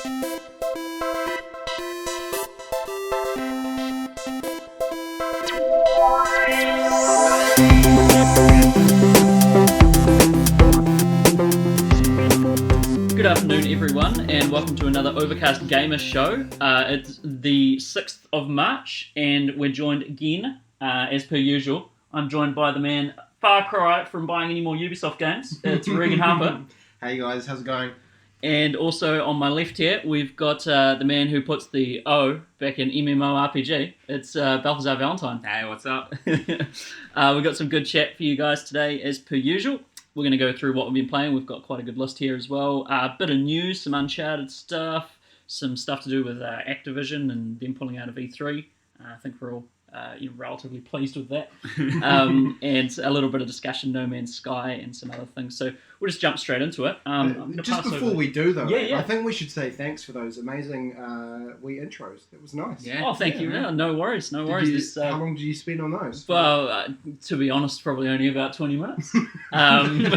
Good afternoon, everyone, and welcome to another Overcast Gamer Show. It's the 6th of March, and we're joined again, as per usual. I'm joined by the man far cry from buying any more Ubisoft games. It's Regan Harper. Hey guys, how's it going? And also on my left here, we've got the man who puts the O back in MMORPG. It's Balthazar Valentine. Hey, what's up? We've got some good chat for you guys today, as per usual. We're going to go through what we've been playing. We've got quite a good list here as well. A bit of news, some Uncharted stuff, some stuff to do with Activision and them pulling out of E3. I think we're all relatively pleased with that. And a little bit of discussion, No Man's Sky, and some other things. So we'll just jump straight into it. Just before we do, though, Yeah. I think we should say thanks for those amazing wee intros. That was nice. Yeah. Oh, thank you. Man. No worries. How long did you spend on those? Well, to be honest, probably only about 20 minutes. Only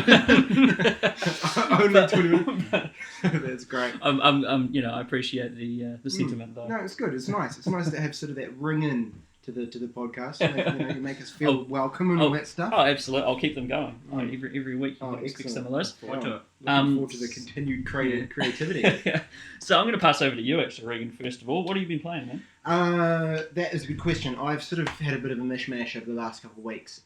20 minutes. That's great. I appreciate the sentiment, though. No, it's good. It's nice. It's nice to have sort of that ring in to the podcast. You make us feel welcome and all that stuff. Oh, absolutely. I'll keep them going. Every week you can expect some of those. Looking forward to the continued creativity. So I'm going to pass over to you, actually, Regan, first of all. What have you been playing, man? That is a good question. I've sort of had a bit of a mishmash over the last couple of weeks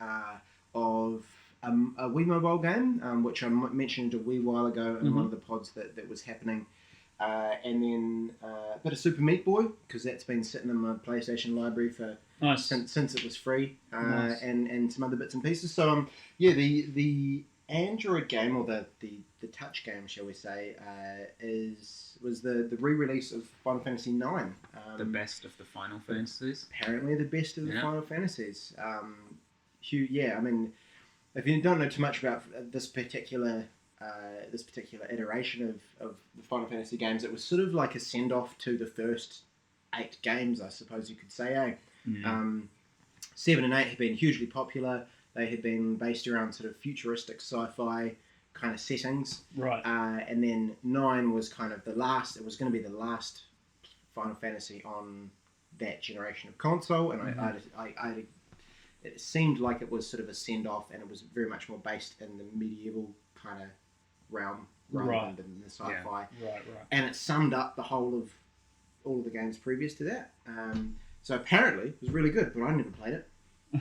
of a Wii mobile game, which I mentioned a wee while ago in one of the pods that was happening. And then a bit of Super Meat Boy, because that's been sitting in my PlayStation library for since it was free, and some other bits and pieces. So the Android game, or the touch game, shall we say, was the re-release of Final Fantasy IX. The best of the Final Fantasies. Apparently, the best of the Final Fantasies. I mean, if you don't know too much about this particular iteration of the Final Fantasy games, it was sort of like a send-off to the first 8 games, I suppose you could say. 7 and 8 had been hugely popular. They had been based around sort of futuristic sci-fi kind of settings. Right. And then 9 was kind of the last. It was going to be the last Final Fantasy on that generation of console, and it seemed like it was sort of a send-off, and it was very much more based in the medieval kind of realm rather than the sci-fi. Right. And it summed up the whole of all of the games previous to that. So apparently it was really good, but I never played it.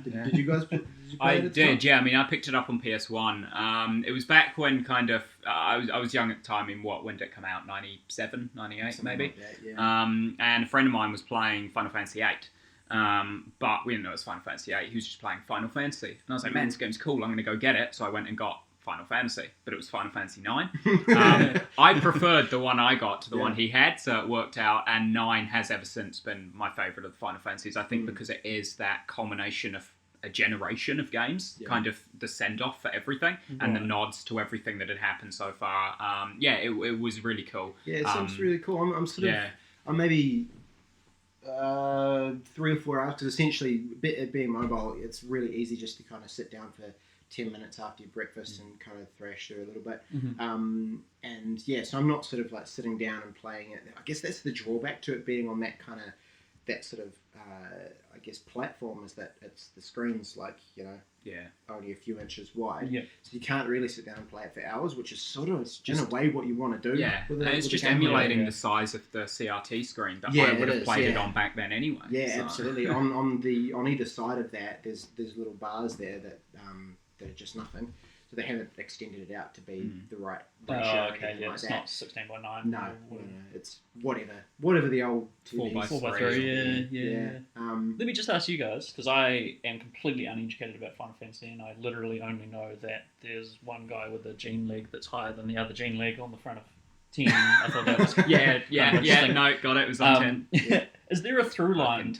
Did you guys play it? I did, yeah. I mean, I picked it up on PS1. It was back when kind of I was young at the time. When did it come out? 97, 98 something maybe. Like that, yeah. And a friend of mine was playing Final Fantasy VIII. But we didn't know it was Final Fantasy VIII. He was just playing Final Fantasy, and I was like, "Man, this game's cool. I'm going to go get it." So I went and got Final Fantasy, but it was Final Fantasy IX. I preferred the one I got to the one he had, so it worked out, and 9 has ever since been my favourite of the Final Fantasies, I think, because it is that culmination of a generation of games, kind of the send-off for everything, and the nods to everything that had happened so far. It was really cool. Yeah, it sounds really cool. I'm maybe 3 or 4 hours, because essentially, it being mobile, it's really easy just to kind of sit down for 10 minutes after your breakfast and kind of thrash through a little bit. So I'm not sort of like sitting down and playing it. I guess that's the drawback to it being on that sort of platform, is that the screen's like, only a few inches wide. Yeah. So you can't really sit down and play it for hours, which is sort of in a way what you want to do. Yeah, it's just emulating the size of the CRT screen that I would have played it on back then anyway. Yeah, so. Absolutely. on either side of that, there's little bars there that are just nothing. So they haven't extended it out to be the right ratio. Oh, okay, yeah, it's not 16:9. No, it's whatever the old 4:3. Yeah. Let me just ask you guys, because I am completely uneducated about Final Fantasy, and I literally only know that there's one guy with a gene leg that's higher than the other gene leg on the front of 10. I thought that was no, got it. It was on 10. Is there a through line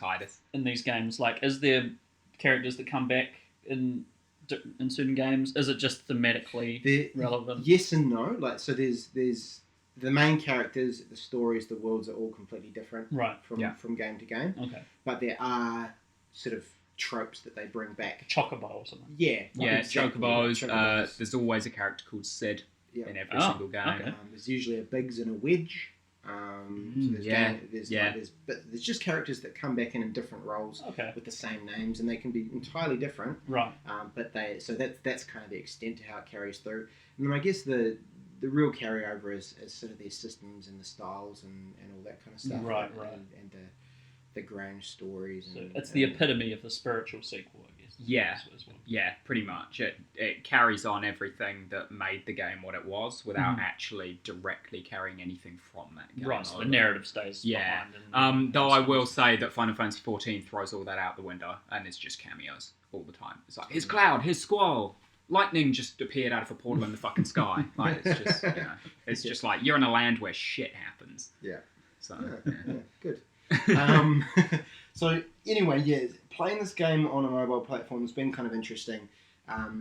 in these games? Like, is there characters that come back in certain games? Is it just thematically relevant? Yes and no. Like, so there's the main characters, the stories, the worlds are all completely different from game to game. Okay. But there are sort of tropes that they bring back. Chocobo or something. Yeah. Chocobos. There's always a character called Sid in every single game. Okay. There's usually a Biggs and a Wedge. So there's just characters that come back in different roles with the same names, and they can be entirely different. Right. But that's kind of the extent to how it carries through. And then I guess the real carryover is sort of their systems and the styles and all that kind of stuff. Right. And the Grange stories. So it's the epitome of the spiritual sequel, I guess. Yeah, pretty much. It carries on everything that made the game what it was without actually directly carrying anything from that game. Right, so the narrative stays behind. Though I will say that Final Fantasy XIV throws all that out the window and it's just cameos all the time. It's like, here's Cloud, here's Squall. Lightning just appeared out of a portal in the fucking sky. Like, it's just, it's just like, you're in a land where shit happens. Yeah. So, good. So anyway, playing this game on a mobile platform has been kind of interesting,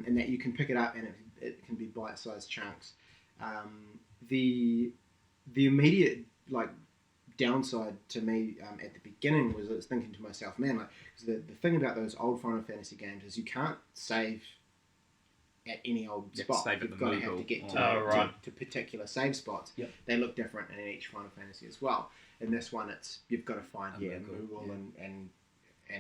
in that you can pick it up and it can be bite-sized chunks. The immediate downside to me at the beginning was I was thinking to myself, man, the thing about those old Final Fantasy games is you can't save at any old spot. You've got to have to get to particular save spots. Yep. They look different in each Final Fantasy as well. In this one, you've got to find Moogle and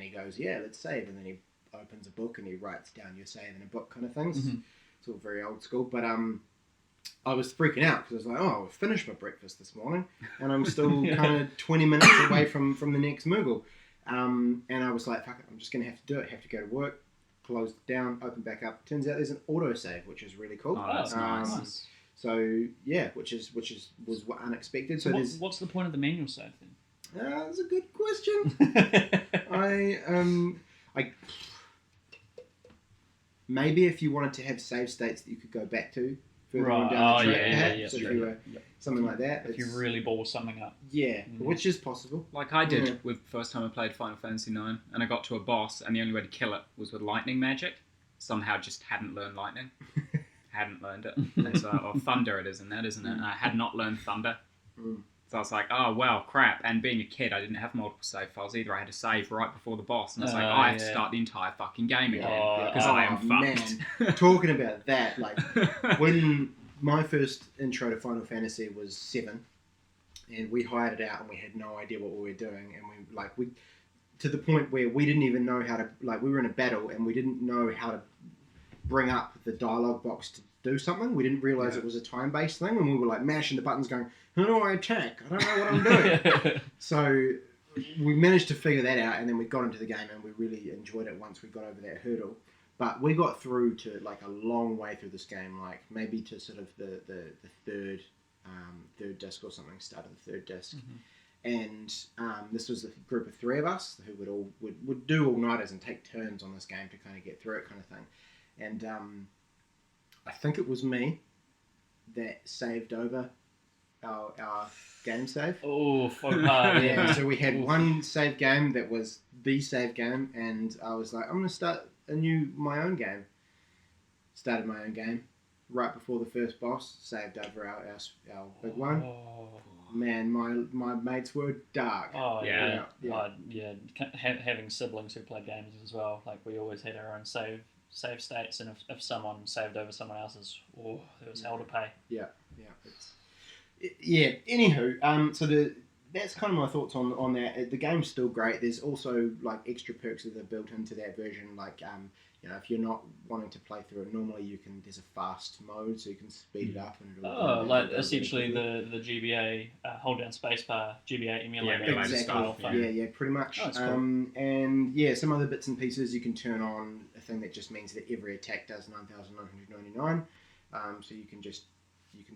he goes, let's save, and then he opens a book and he writes down your save in a book kind of things. Mm-hmm. It's all very old school, but I was freaking out because I was like, I finished my breakfast this morning and I'm still kind of 20 minutes away from the next Moogle, and I was like, fuck it, I'm just gonna have to do it. Have to go to work, close it down, open back up. Turns out there's an autosave, which is really cool. Oh, that's nice. So which was unexpected. So what's the point of the manual save then? That's a good question. I maybe if you wanted to have save states that you could go back to further on down the track, so if you were something like that. If you really ball something up. Yeah, which is possible. Like I did with the first time I played Final Fantasy IX, and I got to a boss, and the only way to kill it was with lightning magic. Somehow just hadn't learned lightning. Hadn't learned it. Or thunder it is in that, isn't it? I had not learned thunder. So I was like, oh, well, crap. And being a kid, I didn't have multiple save files either. I had to save right before the boss. And I was like, I have to start the entire fucking game again. Because I am fucked. Man. Talking about that, when my first intro to Final Fantasy was 7, and we hired it out and we had no idea what we were doing. And we to the point where we didn't even know how to, we were in a battle and we didn't know how to bring up the dialogue box to do something. We didn't realise it was a time-based thing, and we were mashing the buttons going, how do I attack? I don't know what I'm doing. So we managed to figure that out, and then we got into the game and we really enjoyed it once we got over that hurdle. But we got through to a long way through this game, maybe to sort of the third disc or something, start of the third disc. And this was a group of 3 of us who would do all-nighters and take turns on this game to kind of get through it kind of thing. And I think it was me that saved over our game save. Oh, fuck hard. Yeah, so we had one save game that was the save game, and I was like, I'm going to start my own game. Started my own game right before the first boss, saved over our big one. Man, my mates were dark. Oh, yeah. Having siblings who play games as well, we always had our own save states, and if someone saved over someone else's, there was hell to pay. Anywho, so that's kind of my thoughts on that. The game's still great. There's also extra perks that are built into that version, if you're not wanting to play through it normally, there's a fast mode, so you can speed it up and essentially the GBA hold down spacebar GBA emulator style thing. Yeah, pretty much. Oh, cool. And some other bits and pieces you can turn on a thing that just means that every attack does 9,999. So you can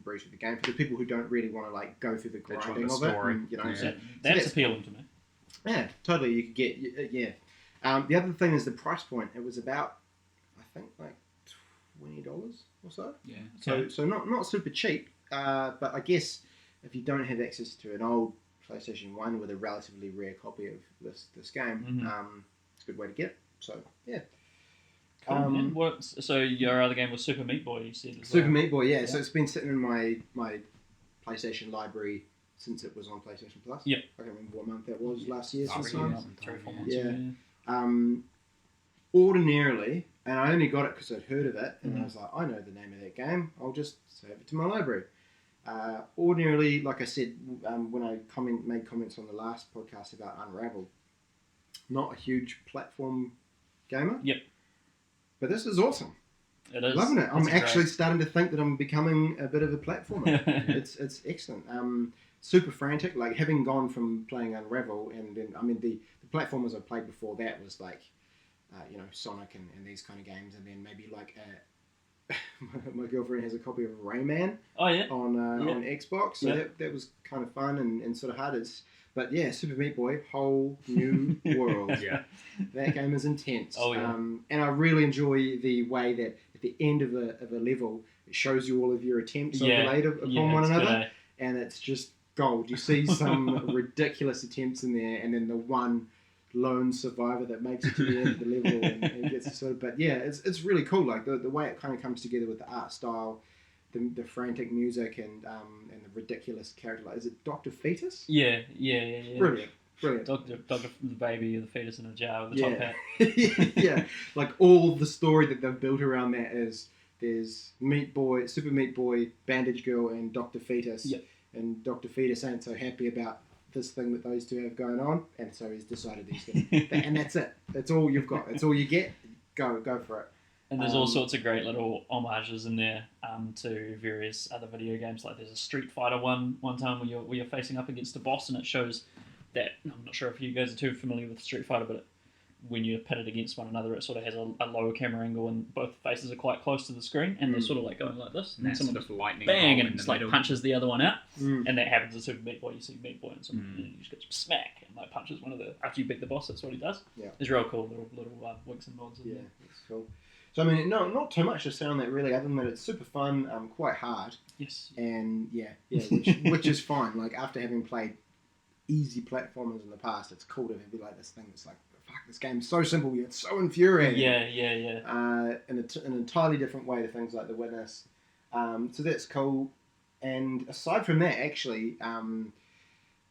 breeze through the game. For the people who don't really want to go through the grinding of it, that's appealing to me. Yeah, totally. You could get the other thing is the price point. It was about, I think, $20 or so. Yeah. Okay. So not super cheap. But I guess if you don't have access to an old PlayStation 1 with a relatively rare copy of this game, it's a good way to get it. So yeah. Cool. So your other game was Super Meat Boy, you said? Super Meat Boy, yeah. So it's been sitting in my PlayStation library since it was on PlayStation Plus. Yeah. I can't remember what month that was last year. 3 or 4 months. Yeah. Ordinarily, and I only got it because I'd heard of it, and I was like, I know the name of that game. I'll just save it to my library. Ordinarily, like I said, when I made comments on the last podcast about Unravel, not a huge platform gamer. Yep. But this is awesome. It is. Loving it. I'm It's actually great. starting to think that I'm becoming a bit of a platformer. It's excellent. Super frantic. Like having gone from playing Unravel, and then the platformers I played before that was like, Sonic and these kind of games, and then maybe like my girlfriend has a copy of Rayman. Oh yeah. On Xbox, so Yeah. that was kind of fun and sort of hard. But yeah, Super Meat Boy, whole new world. Yeah. That game is intense. Oh, yeah. And I really enjoy the way that at the end of a level, it shows you all of your attempts overlaid upon one it's another, good, eh? and it's just gold. You see some ridiculous attempts in there, and then the one lone survivor that makes it to the end of the level and gets sort of. But yeah, it's really cool. Like the way it kind of comes together with the art style, the frantic music, and the ridiculous character. Like, is it Dr. Fetus? Yeah. Brilliant. Dr. the baby, the fetus in a jar with the top hat. Yeah, like all the story that they've built around that is there's Meat Boy, Super Meat Boy, Bandage Girl, and Dr. Fetus. Yep. And Dr. Fetus ain't so happy about this thing that those two have going on, and so he's decided he's going to... And that's it. That's all you've got. That's all you get. Go for it. And there's all sorts of great little homages in there to various other video games. Like there's a Street Fighter one time where you're facing up against a boss, and it shows that, I'm not sure if you guys are too familiar with Street Fighter, but when you're pitted against one another, it sort of has a lower camera angle, and both faces are quite close to the screen, and they're sort of like going like this, and then someone sort of lightning bang, bolt and in it's the like middle. punches the other one out, and that happens in Super Meat Boy. You see Meat Boy, and you just get smack, and like punches one of the, after you beat the boss, that's what he does. Yeah. It's real cool, little winks and nods in Yeah, there. that's cool. So not too much to say on that really, other than that it's super fun, quite hard, Yes. and which is fine. Like after having played easy platformers in the past, it's cool to be like this thing that's like, fuck, this game's so simple yet so infuriating. Yeah. In an entirely different way to things like The Witness. So that's cool. And aside from that, actually,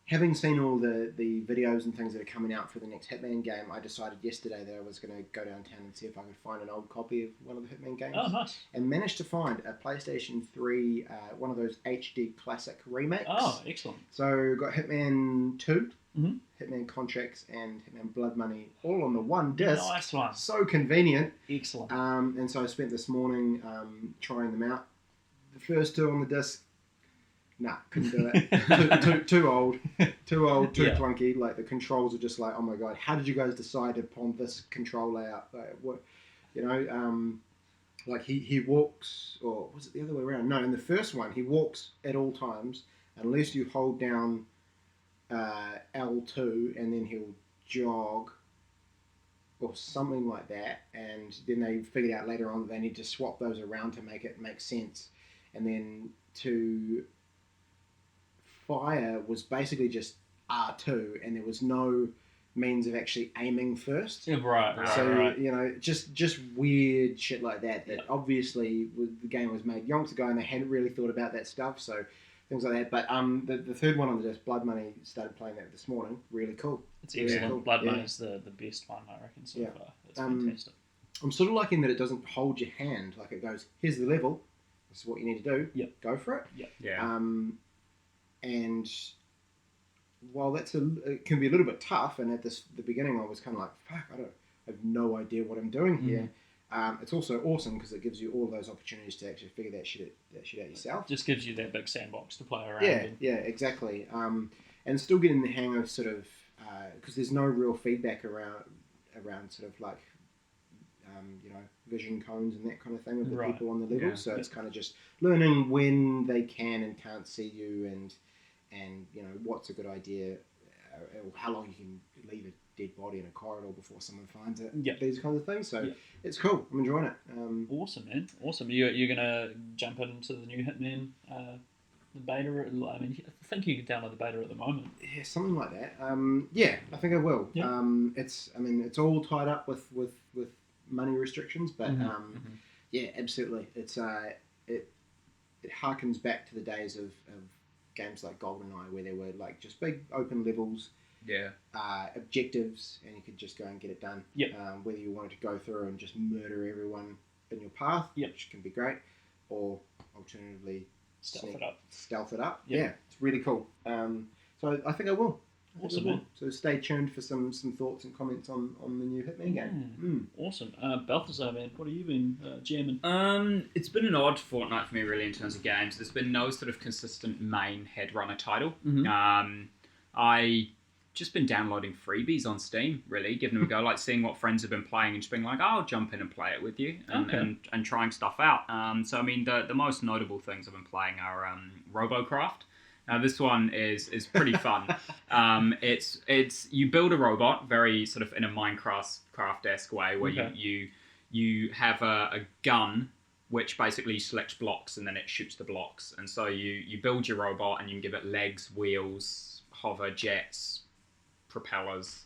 having seen all the videos and things that are coming out for the next Hitman game, I decided yesterday that I was going to go downtown and see if I could find an old copy of one of the Hitman games. Oh, nice. And managed to find a PlayStation 3, one of those HD classic remakes. Oh, excellent. So got Hitman 2, Mhm. Hitman Contracts, and Hitman Blood Money all on the one disc. Nice one. So convenient. Excellent. And so I spent this morning trying them out. The first two on the disc, couldn't do it. too old, too clunky. Like the controls are just like, oh my god, how did you guys decide upon this control layout? Like, what, like he walks, or was it the other way around? No, in the first one he walks at all times unless you hold down L2, and then he'll jog or something like that. And then they figured out later on that they need to swap those around to make it make sense. And then to fire was basically just R2, and there was no means of actually aiming first. Yeah, right. So just weird shit like that. Obviously the game was made yonks ago, and they hadn't really thought about that stuff. So things like that. But the third one on the disc, Blood Money, started playing that this morning. Really cool. It's excellent. Cool. Blood Money's the best one, I reckon, so far. It's fantastic. I'm sort of liking that it doesn't hold your hand. Like it goes, here's the level. This is what you need to do. Yep. Go for it. Yep. Yeah. And while it can be a little bit tough, and at the beginning I was kind of like, fuck, I have no idea what I'm doing here. It's also awesome because it gives you all those opportunities to actually figure that shit out yourself. Just gives you that big sandbox to play around in. Yeah, exactly. And still getting the hang of sort of, because there's no real feedback around sort of like, vision cones and that kind of thing with the people on the level. So it's kind of just learning when they can and can't see you, and what's a good idea, or how long you can leave a dead body in a corridor before someone finds it. Yep. These kinds of things. So it's cool. I'm enjoying it. Awesome, man. Awesome. You're gonna jump into the new Hitman, the beta. I mean, I think you can download the beta at the moment. Yeah, something like that. I think I will. Yeah. It's all tied up with money restrictions, but yeah, absolutely. It's it harkens back to the days of games like GoldenEye, where there were like just big open levels, objectives, and you could just go and get it done. Whether you wanted to go through and just murder everyone in your path, which can be great, or alternatively stealth it up. Yep. Yeah, it's really cool. So I think I will. Awesome, man. So stay tuned for some thoughts and comments on the new Hitman game. Awesome. Balthazar, man, what have you been jamming? It's been an odd fortnight for me, really, in terms of games. There's been no sort of consistent main headrunner title. I just been downloading freebies on Steam, really, giving them a go, like seeing what friends have been playing and just being like, I'll jump in and play it with you, and trying stuff out. So I mean, the most notable things I've been playing are Robocraft. Now this one is pretty fun. It's you build a robot very sort of in a Minecraft-esque way, where you have a gun which basically selects blocks and then it shoots the blocks. And so you build your robot and you can give it legs, wheels, hover, jets, propellers,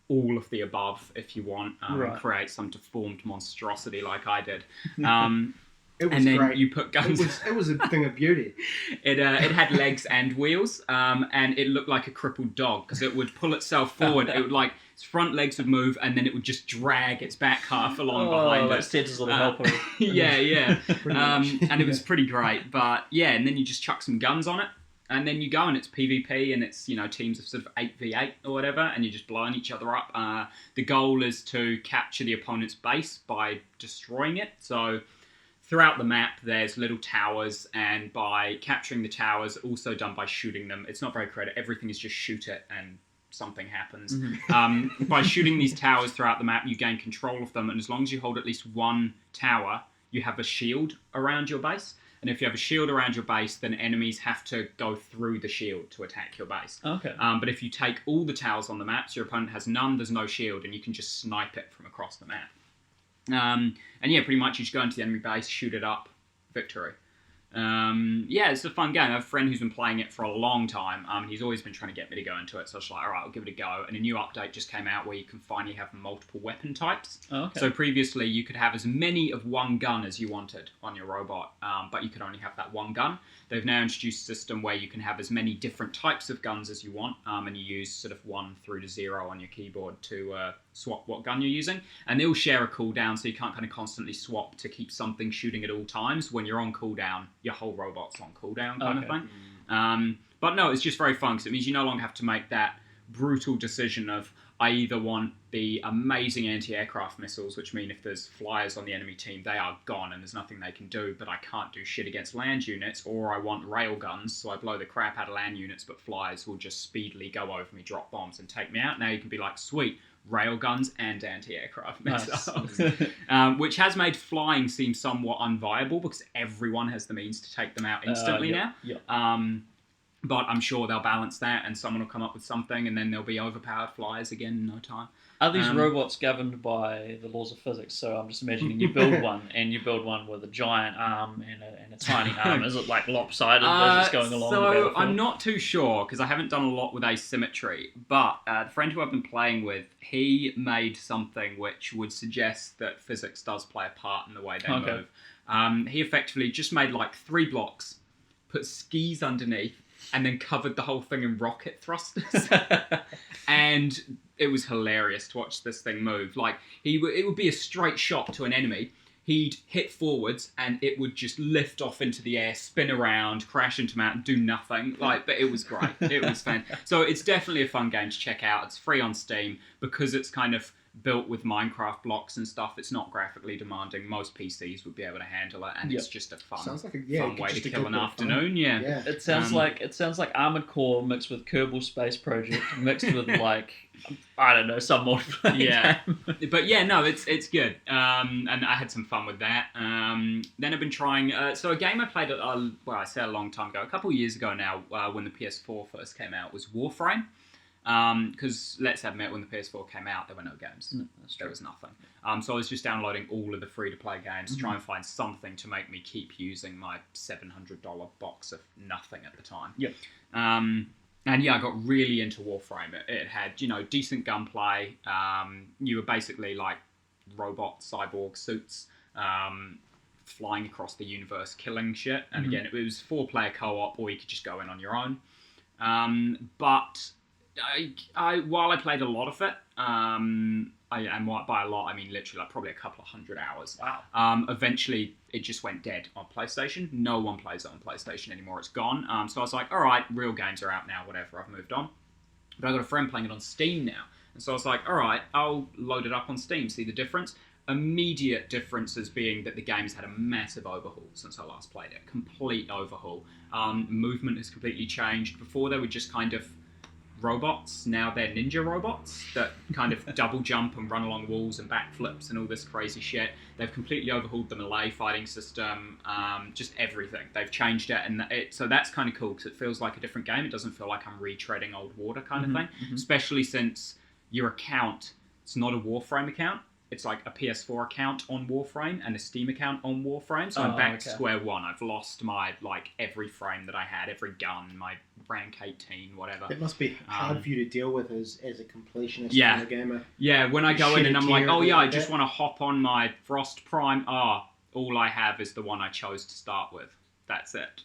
all of the above if you want, and create some deformed monstrosity like I did. It was and then great. You put guns. It was a thing of beauty. It had legs and wheels, and it looked like a crippled dog because it would pull itself forward. It would like its front legs would move, and then it would just drag its back half along behind it. Santa's little helper. Yeah. And it was pretty great. But yeah, and then you just chuck some guns on it, and then you go, and it's PvP, and it's teams of sort of 8v8 or whatever, and you're just blowing each other up. The goal is to capture the opponent's base by destroying it. So throughout the map, there's little towers, and by capturing the towers, also done by shooting them. It's not very creative. Everything is just shoot it, and something happens. By shooting these towers throughout the map, you gain control of them, and as long as you hold at least one tower, you have a shield around your base. And if you have a shield around your base, then enemies have to go through the shield to attack your base. Okay. But if you take all the towers on the map, so your opponent has none, there's no shield, and you can just snipe it from across the map. And yeah, pretty much you just go into the enemy base, shoot it up, victory. Yeah, it's a fun game. I have a friend who's been playing it for a long time. He's always been trying to get me to go into it, so I was like, all right, I'll give it a go. And a new update just came out where you can finally have multiple weapon types. Oh, okay. So previously you could have as many of one gun as you wanted on your robot, but you could only have that one gun. They've now introduced a system where you can have as many different types of guns as you want, and you use sort of 1 through to 0 on your keyboard to swap what gun you're using. And they all share a cooldown, so you can't kind of constantly swap to keep something shooting at all times. When you're on cooldown, your whole robot's on cooldown kind of thing. But no, it's just very fun, because it means you no longer have to make that brutal decision of, I either want the amazing anti-aircraft missiles, which mean if there's flyers on the enemy team, they are gone and there's nothing they can do, but I can't do shit against land units, or I want rail guns, so I blow the crap out of land units, but flyers will just speedily go over me, drop bombs, and take me out. Now you can be like, sweet, rail guns and anti-aircraft missiles. Nice. Which has made flying seem somewhat unviable, because everyone has the means to take them out instantly now. But I'm sure they'll balance that, and someone will come up with something, and then there'll be overpowered flyers again in no time. Are these robots governed by the laws of physics? So I'm just imagining you build one, and you build one with a giant arm and a tiny arm. Is it like lopsided as it's going along? So I'm not too sure, because I haven't done a lot with asymmetry. But the friend who I've been playing with, he made something which would suggest that physics does play a part in the way they move. He effectively just made like 3 blocks, put skis underneath, and then covered the whole thing in rocket thrusters. And it was hilarious to watch this thing move. Like, it would be a straight shot to an enemy. He'd hit forwards, and it would just lift off into the air, spin around, crash into mountain, do nothing. But it was great. It was fun. So it's definitely a fun game to check out. It's free on Steam, because it's kind of built with Minecraft blocks and stuff. It's not graphically demanding. Most PCs would be able to handle it, and it's just a fun way to kill an afternoon. Yeah. It sounds like Armored Core mixed with Kerbal Space Project mixed with like, I don't know, some multiplayer game. But yeah, no, it's good. And I had some fun with that. Then I've been trying. So a game I played I say a long time ago, a couple of years ago now, when the PS4 first came out, was Warframe. Because let's admit, when the PS4 came out, there were no games. There was nothing. So I was just downloading all of the free-to-play games to try and find something to make me keep using my $700 box of nothing at the time. And yeah, I got really into Warframe. It had, decent gunplay. You were basically like robot cyborg suits, flying across the universe, killing shit. And again, it was 4-player co-op, or you could just go in on your own. But while I played a lot of it, and by a lot I mean literally like probably a couple of 100 hours. Wow. Eventually it just went dead on PlayStation. No one plays it on PlayStation anymore. It's gone. So I was like, all right, real games are out now. Whatever. I've moved on. But I got a friend playing it on Steam now, and so I was like, all right, I'll load it up on Steam. See the difference. Immediate differences being that the game's had a massive overhaul since I last played it. Complete overhaul. Movement has completely changed. Before they were just kind of robots. Now they're ninja robots that kind of double jump and run along walls and backflips and all this crazy shit. They've completely overhauled the melee fighting system, just everything. They've changed it, and so that's kind of cool because it feels like a different game. It doesn't feel like I'm retreading old water kind of thing, especially since your account, it's not a Warframe account. It's like a PS4 account on Warframe and a Steam account on Warframe. So I'm back to square one. I've lost my, like, every frame that I had, every gun, my rank 18, whatever. It must be hard for you to deal with as a completionist kind of gamer. Yeah, when I go in and I'm like, oh yeah, I like just want to hop on my Frost Prime. All I have is the one I chose to start with. That's it.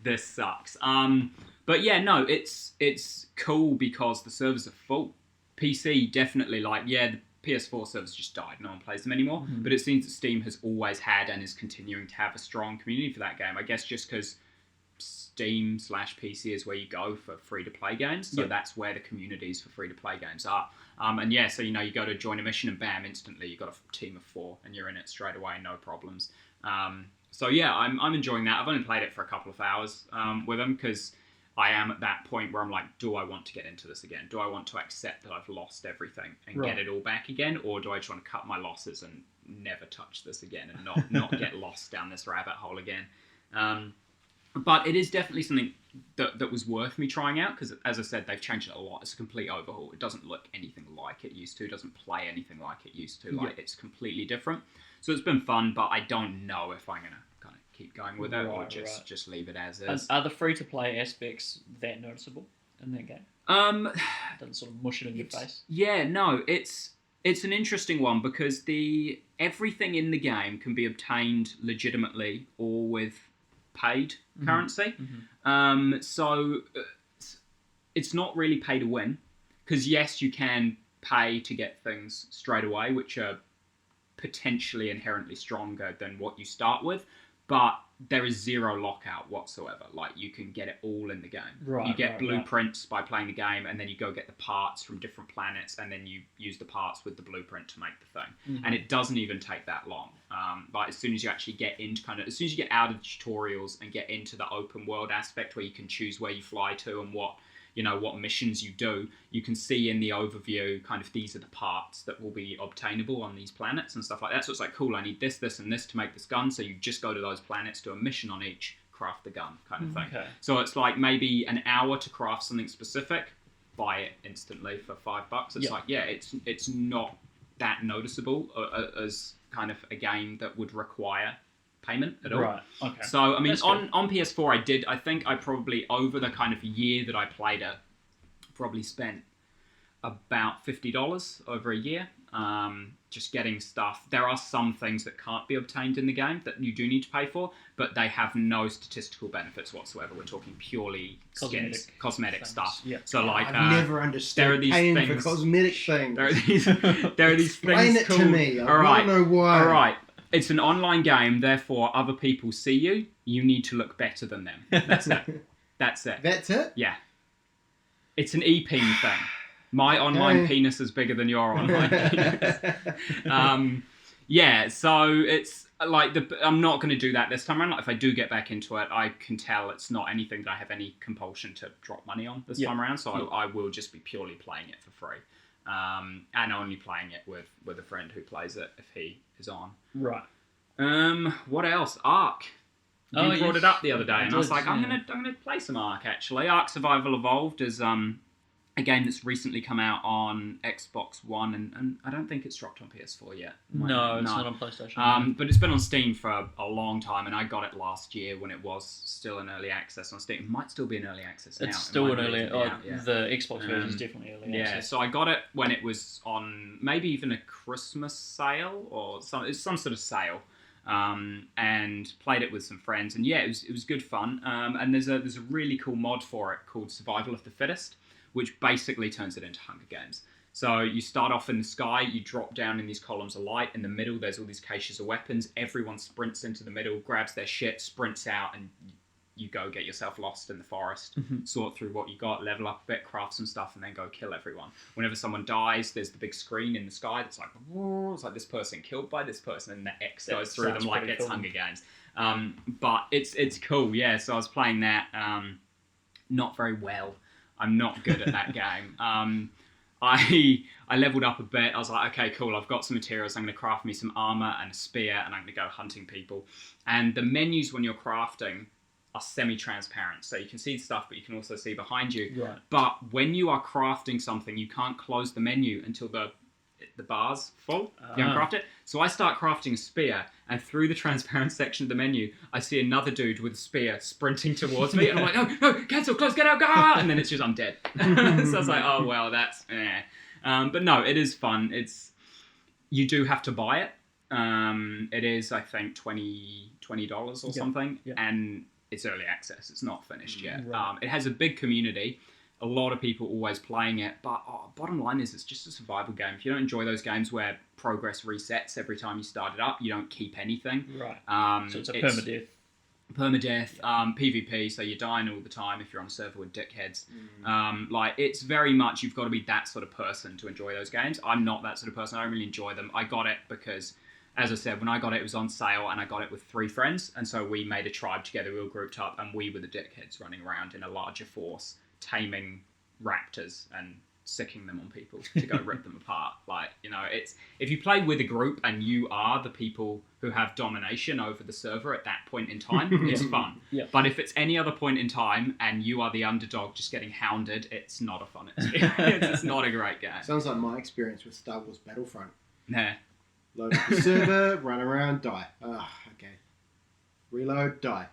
This sucks. But yeah, no, it's cool because the servers are full. PC definitely, like, the PS4 servers just died. No one plays them anymore. But it seems that Steam has always had and is continuing to have a strong community for that game. I guess just because Steam/PC is where you go for free-to-play games. So that's where the communities for free-to-play games are. So, you go to join a mission and bam, instantly you've got a team of 4 and you're in it straight away, no problems. So yeah, I'm enjoying that. I've only played it for a couple of hours with them because I am at that point where I'm like, do I want to get into this again? Do I want to accept that I've lost everything and get it all back again? Or do I just want to cut my losses and never touch this again and not get lost down this rabbit hole again? But it is definitely something that was worth me trying out because, as I said, they've changed it a lot. It's a complete overhaul. It doesn't look anything like it used to. It doesn't play anything like it used to. It's completely different. So it's been fun, but I don't know if I'm going to kind of keep going with it or just leave it as is. Are the free-to-play aspects that noticeable in that game? Doesn't sort of mush it in your face? Yeah, no, it's an interesting one because everything in the game can be obtained legitimately or with paid currency. So it's not really pay to win because yes, you can pay to get things straight away, which are potentially inherently stronger than what you start with, but there is zero lockout whatsoever. Like, you can get it all in the game. You get blueprints by playing the game, and then you go get the parts from different planets, and then you use the parts with the blueprint to make the thing. And it doesn't even take that long. Like, as soon as you actually get into as soon as you get out of the tutorials and get into the open world aspect where you can choose where you fly to and what missions you do, you can see in the overview kind of these are the parts that will be obtainable on these planets and stuff like that. So it's like, cool, I need this, this, and this to make this gun. So you just go to those planets, do a mission on each, craft the gun kind of thing. So it's like maybe an hour to craft something specific, buy it instantly for $5. It's it's not that noticeable as kind of a game that would require payment at all. Right, okay. So, I mean, on PS4, I think I probably, over the kind of year that I played it, probably spent about $50 over a year, just getting stuff. There are some things that can't be obtained in the game that you do need to pay for, but they have no statistical benefits whatsoever. We're talking purely cosmetic stuff. Yeah. So, like, I've never understood paying for cosmetic things. There are these Explain things it to me. I want to know why. All right. It's an online game, therefore other people see you. You need to look better than them. That's it. That's it. That's it? Yeah. It's an e-peen thing. My online penis is bigger than your online penis. So it's like, I'm not going to do that this time around. Like, if I do get back into it, I can tell it's not anything that I have any compulsion to drop money on this time around. So I will just be purely playing it for free. And only playing it with a friend who plays it if he is on. Right. What else? Ark. You brought it up the other day, and I was like, I'm gonna play some Ark actually. Ark Survival Evolved is a game that's recently come out on Xbox One, and I don't think it's dropped on PS4 yet. No, it's not on PlayStation. But it's been on Steam for a long time, and I got it last year when it was still in early access on Steam. It might still be in early access now. It's still in early. The Xbox version is definitely early access. Yeah, so I got it when it was on maybe even a Christmas sale or some sort of sale. and played it with some friends. And yeah, it was good fun. And there's a really cool mod for it called Survival of the Fittest, which basically turns it into Hunger Games. So you start off in the sky, you drop down in these columns of light. In the middle, there's all these caches of weapons. Everyone sprints into the middle, grabs their shit, sprints out, and you go get yourself lost in the forest, sort through what you got, level up a bit, craft some stuff, and then go kill everyone. Whenever someone dies, there's the big screen in the sky that's like, whoa, it's like this person killed by this person, and the X goes through them like it's cool. Hunger Games. But it's cool, yeah. So I was playing that, not very well. I'm not good at that game. I leveled up a bit. I was like, okay, cool. I've got some materials. I'm going to craft me some armor and a spear, and I'm going to go hunting people. And the menus when you're crafting are semi-transparent, so you can see stuff, but you can also see behind you. Right. But when you are crafting something, you can't close the menu until the bar's full. You uncraft it. So I start crafting a spear, and through the transparent section of the menu, I see another dude with a spear sprinting towards me, and I'm like, no, cancel, close, get out, go! And then it's just, I'm dead. So I was like, oh, well, that's, eh. But no, it is fun. You do have to buy it. It is, I think, $20 or something, and it's early access. It's not finished yet. Right. It has a big community. A lot of people always playing it, but bottom line is it's just a survival game. If you don't enjoy those games where progress resets every time you start it up, you don't keep anything. Right. So it's a perma-death. Perma-death, PvP, so you're dying all the time if you're on a server with dickheads. Like, it's very much, you've got to be that sort of person to enjoy those games. I'm not that sort of person. I don't really enjoy them. I got it because, as I said, when I got it, it was on sale, and I got it with 3 friends, and so we made a tribe together. We all grouped up, and we were the dickheads running around in a larger force, taming raptors and sicking them on people to go rip them apart. Like, you know, it's, if you play with a group and you are the people who have domination over the server at that point in time, it's fun. Yeah. But if it's any other point in time and you are the underdog just getting hounded, it's not a fun experience. It's not a great game. Sounds like my experience with Star Wars Battlefront. Nah. Load up the server, run around, die. Okay. Reload, die.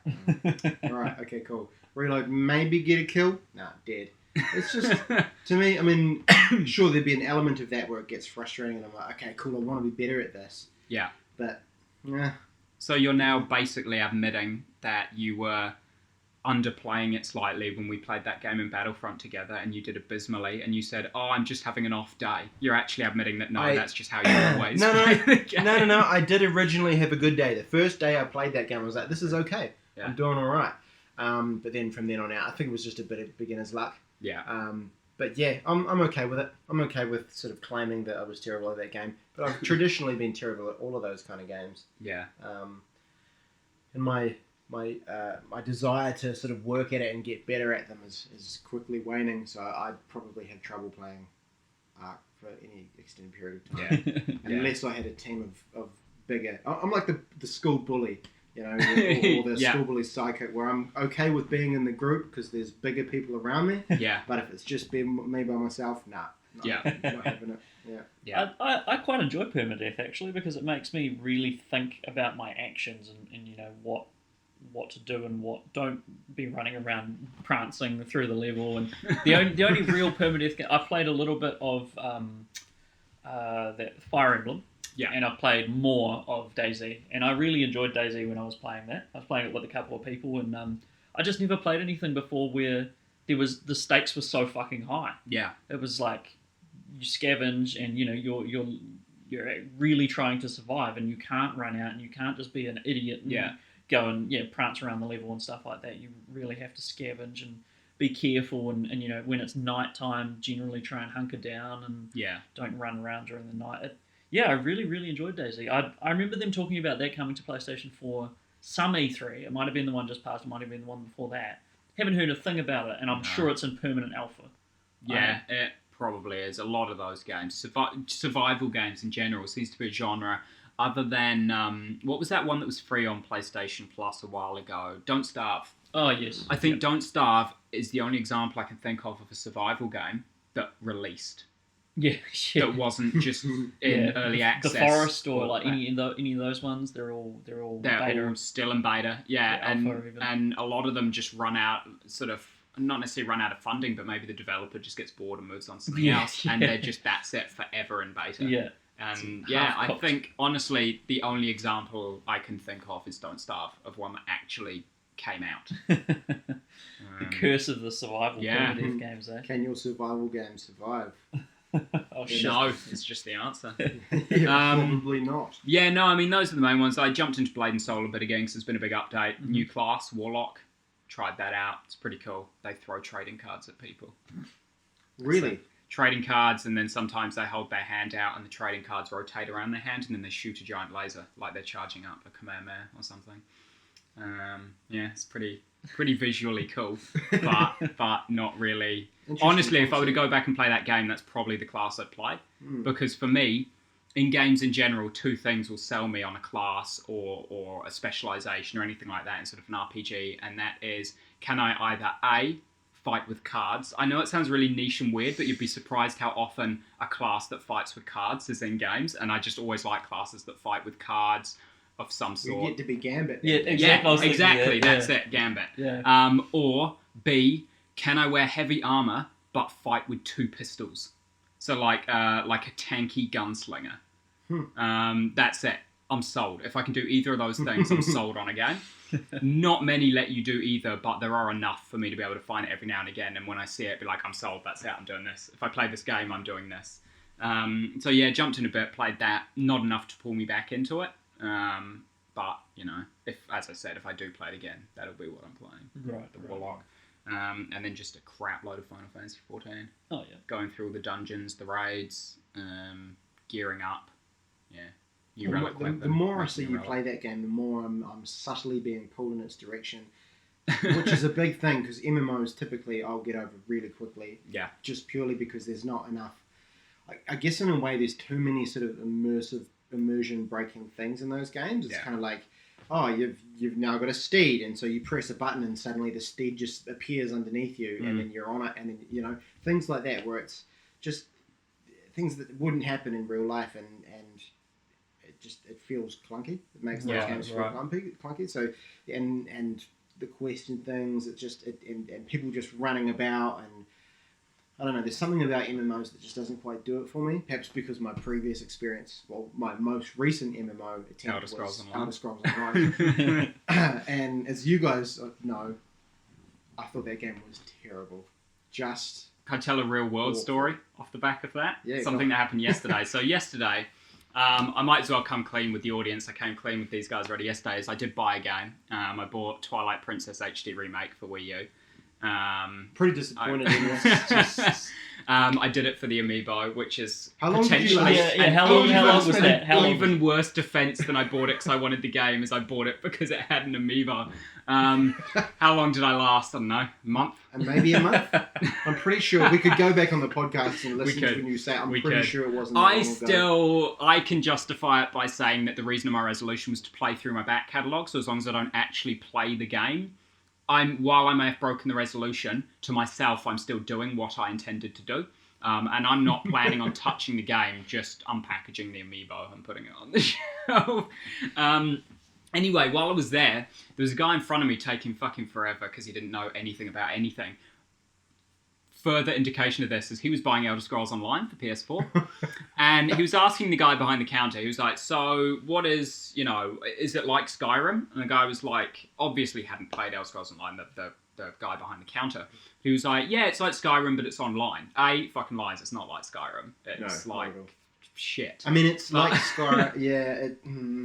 Alright, okay, cool. Reload, maybe get a kill. Nah, dead. It's just, to me, I mean, sure, there'd be an element of that where it gets frustrating and I'm like, okay, cool, I want to be better at this. Yeah. But, yeah. So you're now basically admitting that you were underplaying it slightly when we played that game in Battlefront together, and you did abysmally, and you said, oh, I'm just having an off day. You're actually admitting that, that's just how you always play the game. No, I did originally have a good day. The first day I played that game, I was like, this is okay. Yeah. I'm doing all right. But then from then on out, I think it was just a bit of beginner's luck. Yeah. But yeah, I'm okay with it. I'm okay with sort of claiming that I was terrible at that game. But I've traditionally been terrible at all of those kind of games. Yeah. And my desire to sort of work at it and get better at them is quickly waning. So I'd probably have trouble playing Ark for any extended period of time. Yeah. Unless I had a team of bigger... I'm like the school bully. You know, or the school bully psychic, where I'm okay with being in the group because there's bigger people around me. Yeah. But if it's just being me by myself, not having it. Yeah. I quite enjoy permadeath actually, because it makes me really think about my actions and you know what to do and what. Don't be running around prancing through the level. And the only real permadeath game, I played a little bit of that Fire Emblem. Yeah. And I played more of DayZ, and I really enjoyed DayZ when I was playing that. I was playing it with a couple of people, and I just never played anything before where the stakes were so fucking high. Yeah. It was like you scavenge, and you know you're really trying to survive, and you can't run out, and you can't just be an idiot and go and prance around the level and stuff like that. You really have to scavenge and be careful, and you know, when it's night time, generally try and hunker down and don't run around during the night. I really, really enjoyed DayZ. I remember them talking about that coming to PlayStation 4 some E3. It might have been the one just past, it might have been the one before that. Haven't heard a thing about it, and I'm sure it's in permanent alpha. Yeah, it probably is. A lot of those games, survival games in general, seems to be a genre. Other than, what was that one that was free on PlayStation Plus a while ago? Don't Starve. Oh, yes. I think Don't Starve is the only example I can think of a survival game that released. Yeah. That wasn't just in early access. The Forest or like any of those ones, they're all beta. All still in beta. Yeah, and a lot of them just run out, sort of, not necessarily run out of funding, but maybe the developer just gets bored and moves on to something else, and they're just, that's it, forever in beta. Yeah. And yeah, I think, honestly, the only example I can think of is Don't Starve, of one that actually came out. The curse of the survival perma-death games, eh? Can your survival game survive? Oh, shit. No, it's just the answer. Probably not. Yeah, no, I mean, those are the main ones. I jumped into Blade and Soul a bit again because there's been a big update. Mm-hmm. New class, Warlock. Tried that out. It's pretty cool. They throw trading cards at people. Really? So, trading cards, and then sometimes they hold their hand out and the trading cards rotate around their hand, and then they shoot a giant laser like they're charging up a Kamehameha or something. Yeah, it's pretty visually cool, but not really. Honestly, if I were to go back and play that game, that's probably the class I'd play. Because for me, in games in general, two things will sell me on a class or a specialization or anything like that in sort of an RPG, and that is, can I either A, fight with cards? I know it sounds really niche and weird, but you'd be surprised how often a class that fights with cards is in games, and I just always like classes that fight with cards of some sort. You get to be Gambit. Yeah, exactly. Exactly. That's it, Gambit. Yeah. Or B, can I wear heavy armor but fight with two pistols? So like a tanky gunslinger. That's it. I'm sold. If I can do either of those things, I'm sold on a game. Not many let you do either, but there are enough for me to be able to find it every now and again. And when I see it, be like, I'm sold. That's it. I'm doing this. If I play this game, I'm doing this. So yeah, jumped in a bit, played that. Not enough to pull me back into it. But you know, as I said, if I do play it again, that'll be what I'm playing. Right. The Warlock. And then just a crap load of Final Fantasy XIV. Oh yeah. Going through all the dungeons, the raids, gearing up. Yeah. The more I see you play that game, the more I'm subtly being pulled in its direction, which is a big thing because MMOs typically I'll get over really quickly. Yeah. Just purely because there's not enough. I guess in a way there's too many sort of immersion breaking things in those games. It's kind of like, oh, you've now got a steed, and so you press a button and suddenly the steed just appears underneath you, and then you're on it, and then things like that where it's just things that wouldn't happen in real life, and it feels clunky. It makes those games feel clunky. So and the question things, and people just running about, and I don't know. There's something about MMOs that just doesn't quite do it for me. Perhaps because my previous experience, my most recent MMO attempt was Elder Scrolls Online. And as you guys know, I thought that game was terrible. Just can I tell a real world story off the back of that? Yeah, something that happened yesterday. So yesterday, I might as well come clean with the audience. I came clean with these guys already yesterday. Is I did buy a game. I bought Twilight Princess HD Remake for Wii U. Pretty disappointed in this. I did it for the Amiibo, which is how long potentially how long was that? Even worse defense than I bought it because I wanted the game is I bought it because it had an Amiibo. How long did I last? I don't know, a month? And maybe a month? I'm pretty sure we could go back on the podcast and listen to when you say it. I'm pretty sure it wasn't that long ago. I can justify it by saying that the reason of my resolution was to play through my back catalogue, so as long as I don't actually play the game, while I may have broken the resolution, to myself, I'm still doing what I intended to do. And I'm not planning on touching the game, just unpackaging the Amiibo and putting it on the shelf. Anyway, while I was there was a guy in front of me taking fucking forever because he didn't know anything about anything. Further indication of this is he was buying Elder Scrolls Online for PS4. And he was asking the guy behind the counter, he was like, so what is it like Skyrim? And the guy was like, obviously hadn't played Elder Scrolls Online, the guy behind the counter. He was like, yeah, it's like Skyrim, but it's online. Fucking lies, it's not like Skyrim. It's shit. I mean, it's like Skyrim, yeah.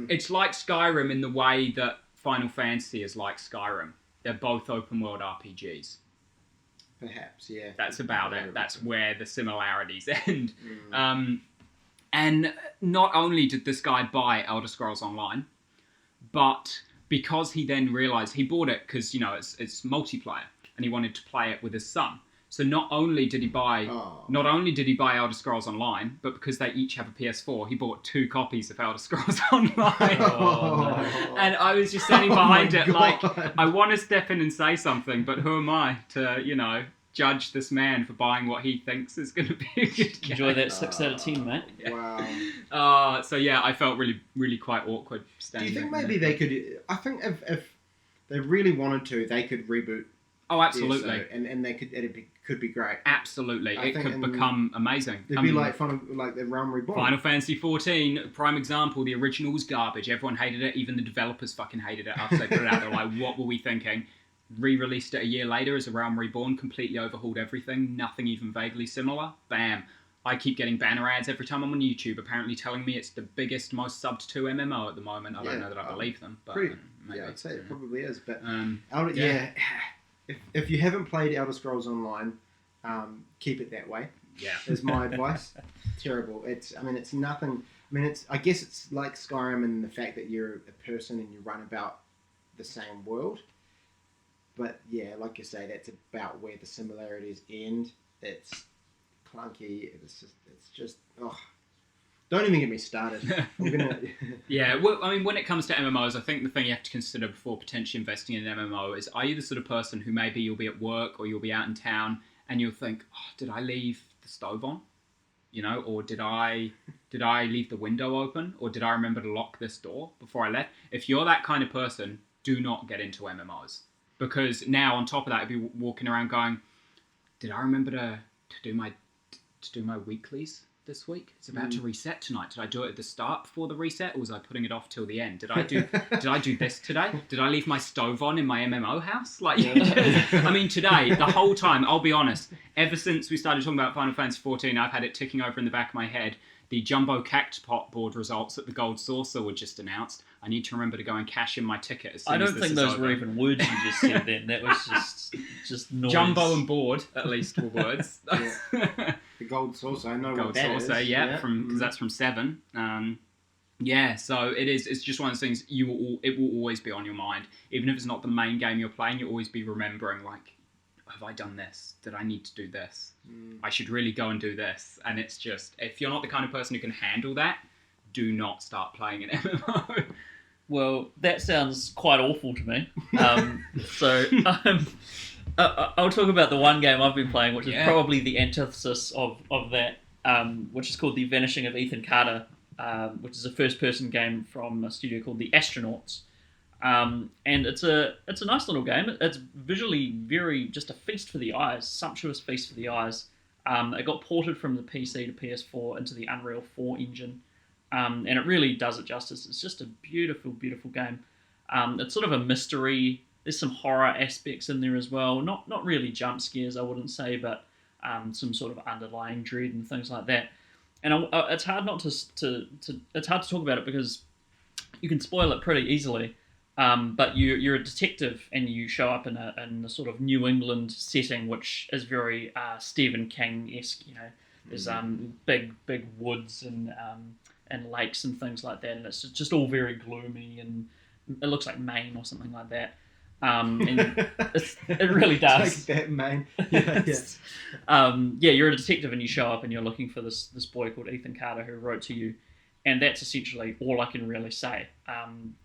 It's like Skyrim in the way that Final Fantasy is like Skyrim. They're both open world RPGs. Perhaps, yeah. That's about it. That's where the similarities end. And not only did this guy buy Elder Scrolls Online, but because he then realised he bought it because it's multiplayer and he wanted to play it with his son. So not only did he buy Elder Scrolls Online, but because they each have a PS4, he bought 2 copies of Elder Scrolls Online. And I was just standing behind it like, I want to step in and say something, but who am I to, judge this man for buying what he thinks is going to be a good game? Enjoy that 6 out of 10, mate. Wow. So yeah, I felt really, really quite awkward standing there. Do you think there. maybe they could... I think if they really wanted to, they could reboot Oh, absolutely. Yeah, so, and they could be great. Absolutely, it could become amazing. It'd be like the Realm Reborn. Final Fantasy XIV, prime example. The original was garbage. Everyone hated it. Even the developers fucking hated it after they put it out. They're like, what were we thinking? Re-released it a year later as a Realm Reborn, completely overhauled everything. Nothing even vaguely similar. Bam. I keep getting banner ads every time I'm on YouTube, apparently telling me it's the biggest, most subbed to MMO at the moment. I don't know that I believe them, but maybe. Yeah, I'd say it probably is. But yeah. If you haven't played Elder Scrolls Online, keep it that way. Yeah, is my advice. Terrible. It's nothing. I guess it's like Skyrim in the fact that you're a person and you run about the same world. But yeah, like you say, that's about where the similarities end. It's clunky. It's just. Oh, don't even get me started. I'm gonna. Yeah, well, when it comes to MMOs, I think the thing you have to consider before potentially investing in an MMO is: are you the sort of person who maybe you'll be at work or you'll be out in town and you'll think, oh, did I leave the stove on? Or did I leave the window open, or did I remember to lock this door before I left? If you're that kind of person, do not get into MMOs, because now on top of that, if you're walking around going, did I remember to do my weeklies this week? It's about to reset tonight. Did I do it at the start before the reset, or was I putting it off till the end? Did I do this today? Did I leave my stove on in my MMO house? Today, the whole time, I'll be honest, ever since we started talking about Final Fantasy XIV, I've had it ticking over in the back of my head. The Jumbo Cactpot board results that the Gold Saucer were just announced. I need to remember to go and cash in my ticket as soon I don't as this think is those over. were even words you just said then. That was just noise. Jumbo and board, at least, were words. The Gold Saucer, I know Gold what that Saucer, is. yeah, because that's from 7. So it's just one of those things. It will always be on your mind, even if it's not the main game you're playing. You'll always be remembering, like, have I done this? Did I need to do this? I should really go and do this. And it's just, if you're not the kind of person who can handle that, do not start playing an MMO. Well, that sounds quite awful to me. I'll talk about the one game I've been playing, which is probably the antithesis of that, which is called The Vanishing of Ethan Carter, which is a first-person game from a studio called The Astronauts. And it's a nice little game. It's visually just a feast for the eyes, sumptuous feast for the eyes. It got ported from the PC to PS4 into the Unreal 4 engine, and it really does it justice. It's just a beautiful, beautiful game. It's sort of a mystery. There's some horror aspects in there as well. Not really jump scares, I wouldn't say, but some sort of underlying dread and things like that. And it's hard it's hard to talk about it because you can spoil it pretty easily. But you're a detective and you show up in a sort of New England setting, which is very Stephen King-esque. There's big woods and lakes and things like that, and it's just all very gloomy, and it looks like Maine or something like that. And it really does. Like that, Maine. You're a detective and you show up and you're looking for this boy called Ethan Carter who wrote to you. And that's essentially all I can really say.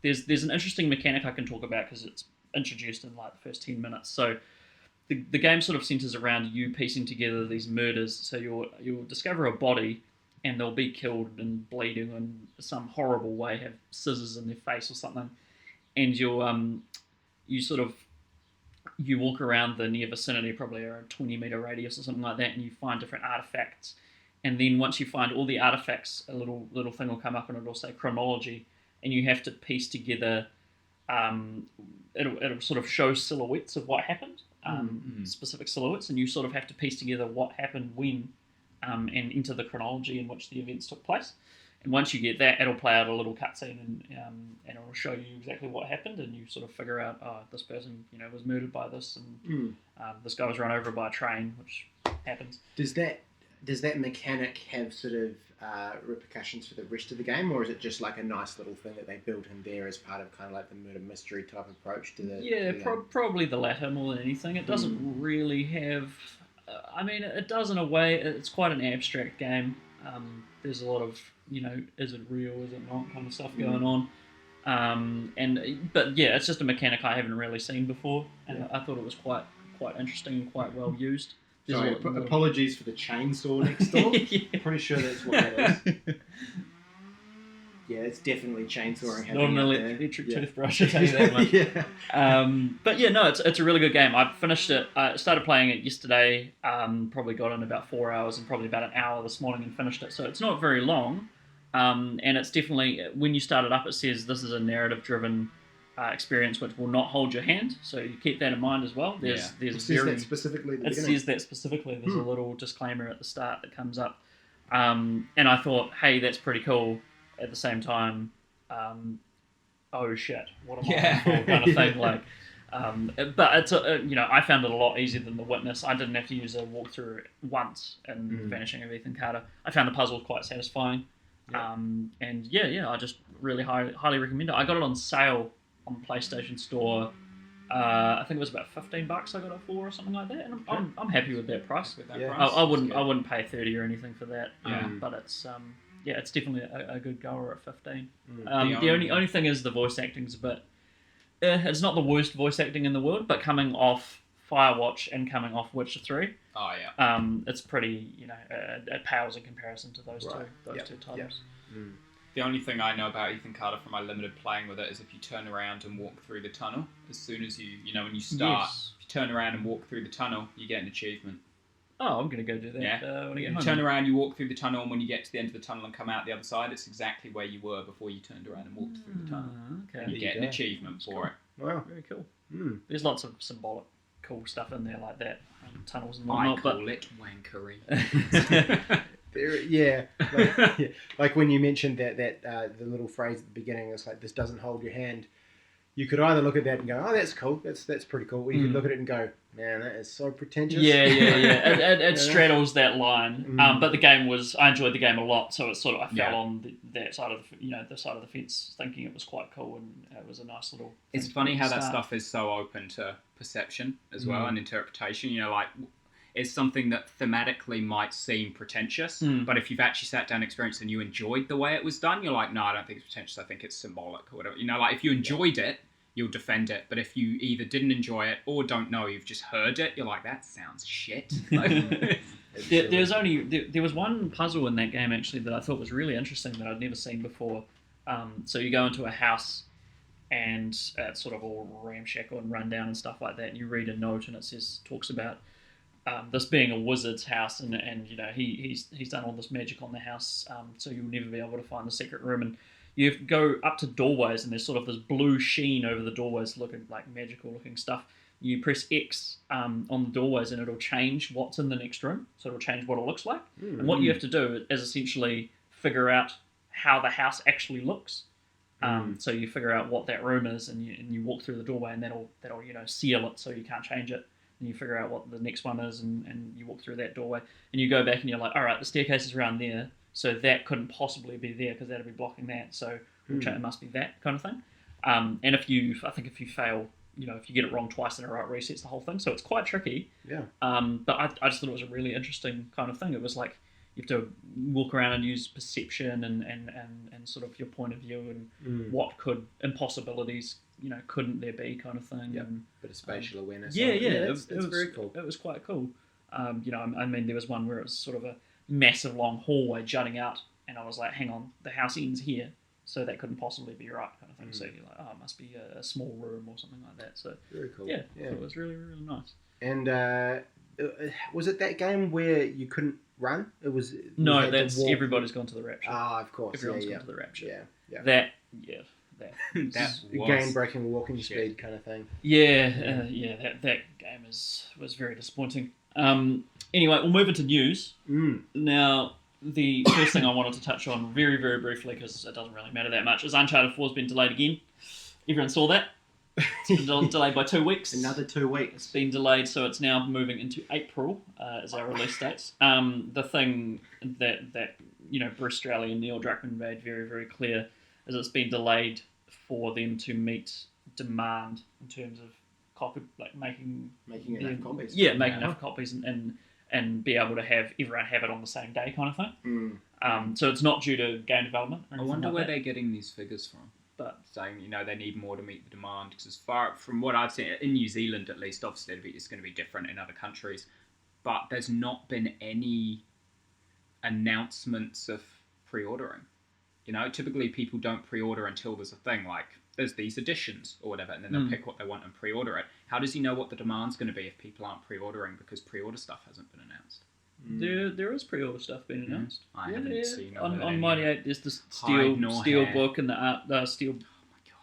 There's an interesting mechanic I can talk about because it's introduced in like the first 10 minutes. So the game sort of centers around you piecing together these murders. So you'll discover a body and they'll be killed and bleeding in some horrible way, have scissors in their face or something. And you walk around the near vicinity, probably a 20-meter radius or something like that, and you find different artifacts. And then once you find all the artifacts, a little thing will come up and it'll say chronology, and you have to piece together. It'll sort of show silhouettes of what happened, specific silhouettes, and you sort of have to piece together what happened when, and enter the chronology in which the events took place. And once you get that, it'll play out a little cutscene and it'll show you exactly what happened, and you sort of figure out, this person was murdered by this, and this guy was run over by a train, which happens. Does that mechanic have sort of repercussions for the rest of the game, or is it just like a nice little thing that they built in there as part of kind of like the murder mystery type approach to the probably the latter more than anything. It doesn't really have... it does in a way. It's quite an abstract game. There's a lot of, is it real, is it not kind of stuff going on. But it's just a mechanic I haven't really seen before, and I thought it was quite interesting and quite well used. Sorry, apologies for the chainsaw next door. I'm pretty sure that's what that is. it's definitely chainsawing. Not an electric toothbrush, I tell you that much. But yeah, no, it's a really good game. I finished it. I started playing it yesterday. Probably got in about 4 hours and probably about an hour this morning and finished it. So it's not very long. And it's definitely, when you start it up, it says this is a narrative-driven experience which will not hold your hand. So you keep that in mind as well. There's it says that specifically at the beginning. It says that specifically. There's a little disclaimer at the start that comes up. And I thought, hey, that's pretty cool. At the same time, oh shit, what am I for, kind of thing. Like, but it's I found it a lot easier than The Witness. I didn't have to use a walkthrough once in Vanishing of Ethan Carter. I found the puzzles quite satisfying. And I just really highly recommend it. I got it on sale on the PlayStation Store. I think it was about $15 I got it for, or something like that. And I'm happy with that price. I wouldn't pay 30 or anything for that. But it's it's definitely a good goer at 15. The only thing is the voice acting's a bit. It's not the worst voice acting in the world, but coming off Firewatch and coming off Witcher 3, it's pretty. It pales in comparison to those two titles. The only thing I know about Ethan Carter from my limited playing with it is if you turn around and walk through the tunnel, as soon as when you start, if you turn around and walk through the tunnel, you get an achievement. Oh, I'm going to go do that when I get home. You turn around, you walk through the tunnel, and when you get to the end of the tunnel and come out the other side, it's exactly where you were before you turned around and walked through the tunnel. Okay. And you get an achievement for it. Wow. Very cool. There's lots of symbolic cool stuff in there like that. Tunnels and whatnot. I call it wankery. Like when you mentioned that the little phrase at the beginning, it's like, this doesn't hold your hand. You could either look at that and go, oh, that's cool, that's pretty cool, or you could look at it and go, man, that is so pretentious. It straddles that line. But the game I enjoyed the game a lot, so it's sort of, I fell on that side of the side of the fence, thinking it was quite cool, and it was a nice little. It's funny how that stuff is so open to perception as well and interpretation. Like, it's something that thematically might seem pretentious, but if you've actually sat down and experienced and you enjoyed the way it was done, you're like, no, I don't think it's pretentious, I think it's symbolic or whatever. Like if you enjoyed it, you'll defend it. But if you either didn't enjoy it or don't know, you've just heard it, you're like, that sounds shit. There was one puzzle in that game actually that I thought was really interesting that I'd never seen before. So you go into a house and it's sort of all ramshackle and run down and stuff like that, and you read a note and it talks about this being a wizard's house, and he's done all this magic on the house, so you'll never be able to find the secret room. And you have to go up to doorways, and there's sort of this blue sheen over the doorways, looking like magical looking stuff. You press X on the doorways, and it'll change what's in the next room. So it'll change what it looks like. And what you have to do is essentially figure out how the house actually looks. So you figure out what that room is, and you walk through the doorway, and that'll seal it so you can't change it. And you figure out what the next one is, and you walk through that doorway, and you go back and you're like, all right, the staircase is around there, so that couldn't possibly be there because that'll be blocking that, so it must be that kind of thing. And if you fail, if you get it wrong twice in a row, it resets the whole thing, so it's quite tricky. But I just thought it was a really interesting kind of thing. It was like you have to walk around and use perception and sort of your point of view and what could impossibilities couldn't there be kind of thing. Bit of spatial awareness. It's very cool. It was quite cool. I mean, there was one where it was sort of a massive long hallway jutting out, and I was like, hang on, the house ends here, so that couldn't possibly be right kind of thing. So you're like, oh, it must be a small room or something like that. So very cool. Yeah. It was really, really nice. And was it that game where you couldn't run? It was no. That's everybody's gone to the Rapture. Ah, of course. Everyone's gone to the Rapture. That that game-breaking walking speed kind of thing. That game was very disappointing. Anyway, we'll move into news. Now, the first thing I wanted to touch on very, very briefly, because it doesn't really matter that much, is Uncharted 4 has been delayed again. Everyone saw that? It's been delayed by 2 weeks. Another 2 weeks. It's been delayed, so it's now moving into April as our release dates. The thing that Bruce Straley and Neil Druckmann made very, very clear is it's been delayed for them to meet demand in terms of making enough copies. Yeah, making enough copies and be able to have everyone have it on the same day kind of thing. So it's not due to game development. I wonder where they're getting these figures from. But saying they need more to meet the demand, because as far from what I've seen in New Zealand at least, obviously it's going to be different in other countries, but there's not been any announcements of pre-ordering. Typically people don't pre-order until there's a thing like there's these editions or whatever, and then they'll pick what they want and pre-order it. How does he know what the demand's going to be if people aren't pre-ordering because pre-order stuff hasn't been announced? There is pre-order stuff being announced. I haven't seen on Mighty 8. There's the steel book and the steel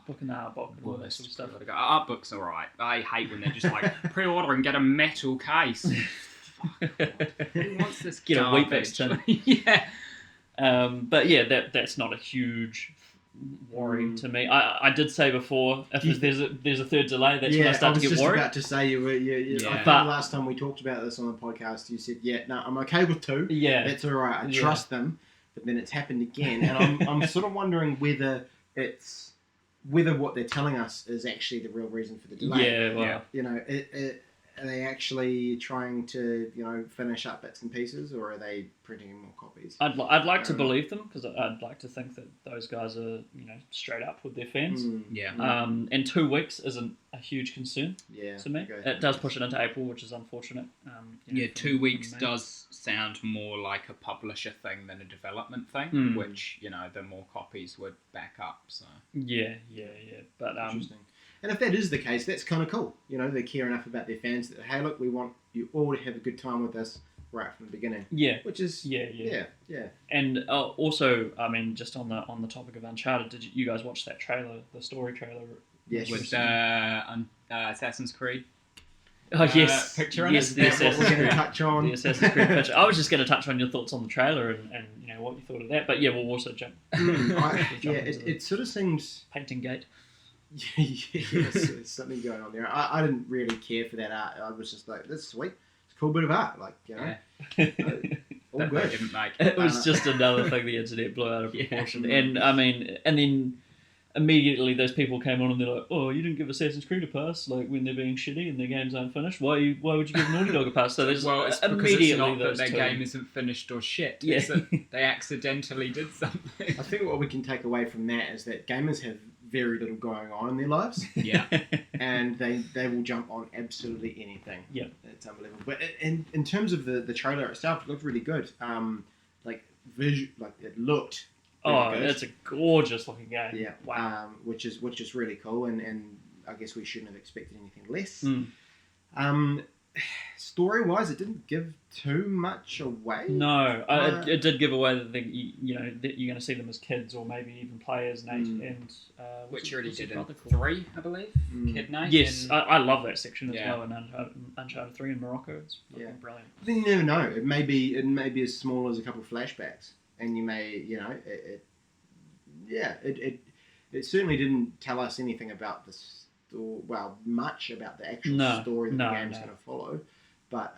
book and the art book and all that sort of stuff. Art book's alright. I hate when they're just like pre-order and get a metal case. Who wants this? Get a Weet-Bix tin. Yeah. But yeah, that's not a huge worry to me. I did say before, if there's a third delay, that's when I start to get worried. I was just about to say I think the last time we talked about this on the podcast, you said, I'm okay with 2. Yeah, that's all right. I trust them, but then it's happened again, and I'm sort of wondering whether what they're telling us is actually the real reason for the delay. Yeah, well, are they actually trying to finish up bits and pieces, or are they printing more copies? I'd like to believe them, because I'd like to think that those guys are straight up with their fans. And 2 weeks isn't a huge concern to me. It does push it into April, which is unfortunate. 2 weeks does sound more like a publisher thing than a development thing, which the more copies would back up. So but interesting. And if that is the case, that's kind of cool. They care enough about their fans that, hey, look, we want you all to have a good time with us right from the beginning. Yeah. Which is... Yeah. And also, I mean, just on the topic of Uncharted, did you guys watch that trailer, the story trailer? Yes. With Assassin's Creed? Oh, yes. Picture on it? That's what we're going to touch on. The Assassin's Creed picture. I was just going to touch on your thoughts on the trailer and what you thought of that. But yeah, we'll also jump. It sort of seems... Painting gate. Yes, there's something going on there. I didn't really care for that art. I was just like, that's sweet. It's a cool bit of art. Like, all good. It was just another thing the internet blew out of proportion. And I mean, and then immediately those people came on and they're like, oh, you didn't give Assassin's Creed a pass, like when they're being shitty and their games aren't finished. Why would you give Naughty Dog a pass? So there's it's immediately it's not those that their game isn't finished or shit. It's that they accidentally did something. I think what we can take away from that is that gamers have very little going on in their lives. Yeah. And they will jump on absolutely anything. Yeah. It's unbelievable. But in terms of the trailer itself, it looked really good. It looked good. It's a gorgeous looking game. Yeah. Wow. Which is really cool, and I guess we shouldn't have expected anything less. Story-wise, it didn't give too much away. No, it did give away that that you're going to see them as kids or maybe even players, Nate, and which already did in 3, I believe. Kid Nate. Yes, I love that section as well in Uncharted 3 in Morocco. It's brilliant. Then you never know. It may be as small as a couple of flashbacks, and you may it certainly didn't tell us anything about this. Much about the actual story that the game's going to follow, but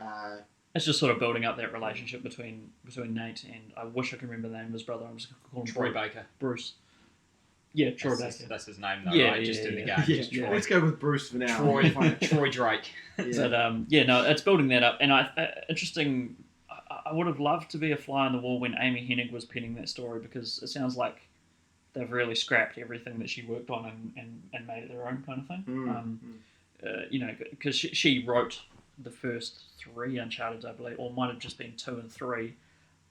it's just sort of building up that relationship between Nate and I wish I could remember the name of his brother. I'm just going to call him Troy Baker. Bruce. Yeah, Troy Baker. That's his name, though, right? Just in the game. Yeah. Let's go with Bruce for now. Troy Drake. But it's building that up, and interesting. I would have loved to be a fly on the wall when Amy Hennig was penning that story, because it sounds like they've really scrapped everything that she worked on and made it their own kind of thing. Because she wrote the first 3 Uncharted, I believe, or might have just been 2 and 3.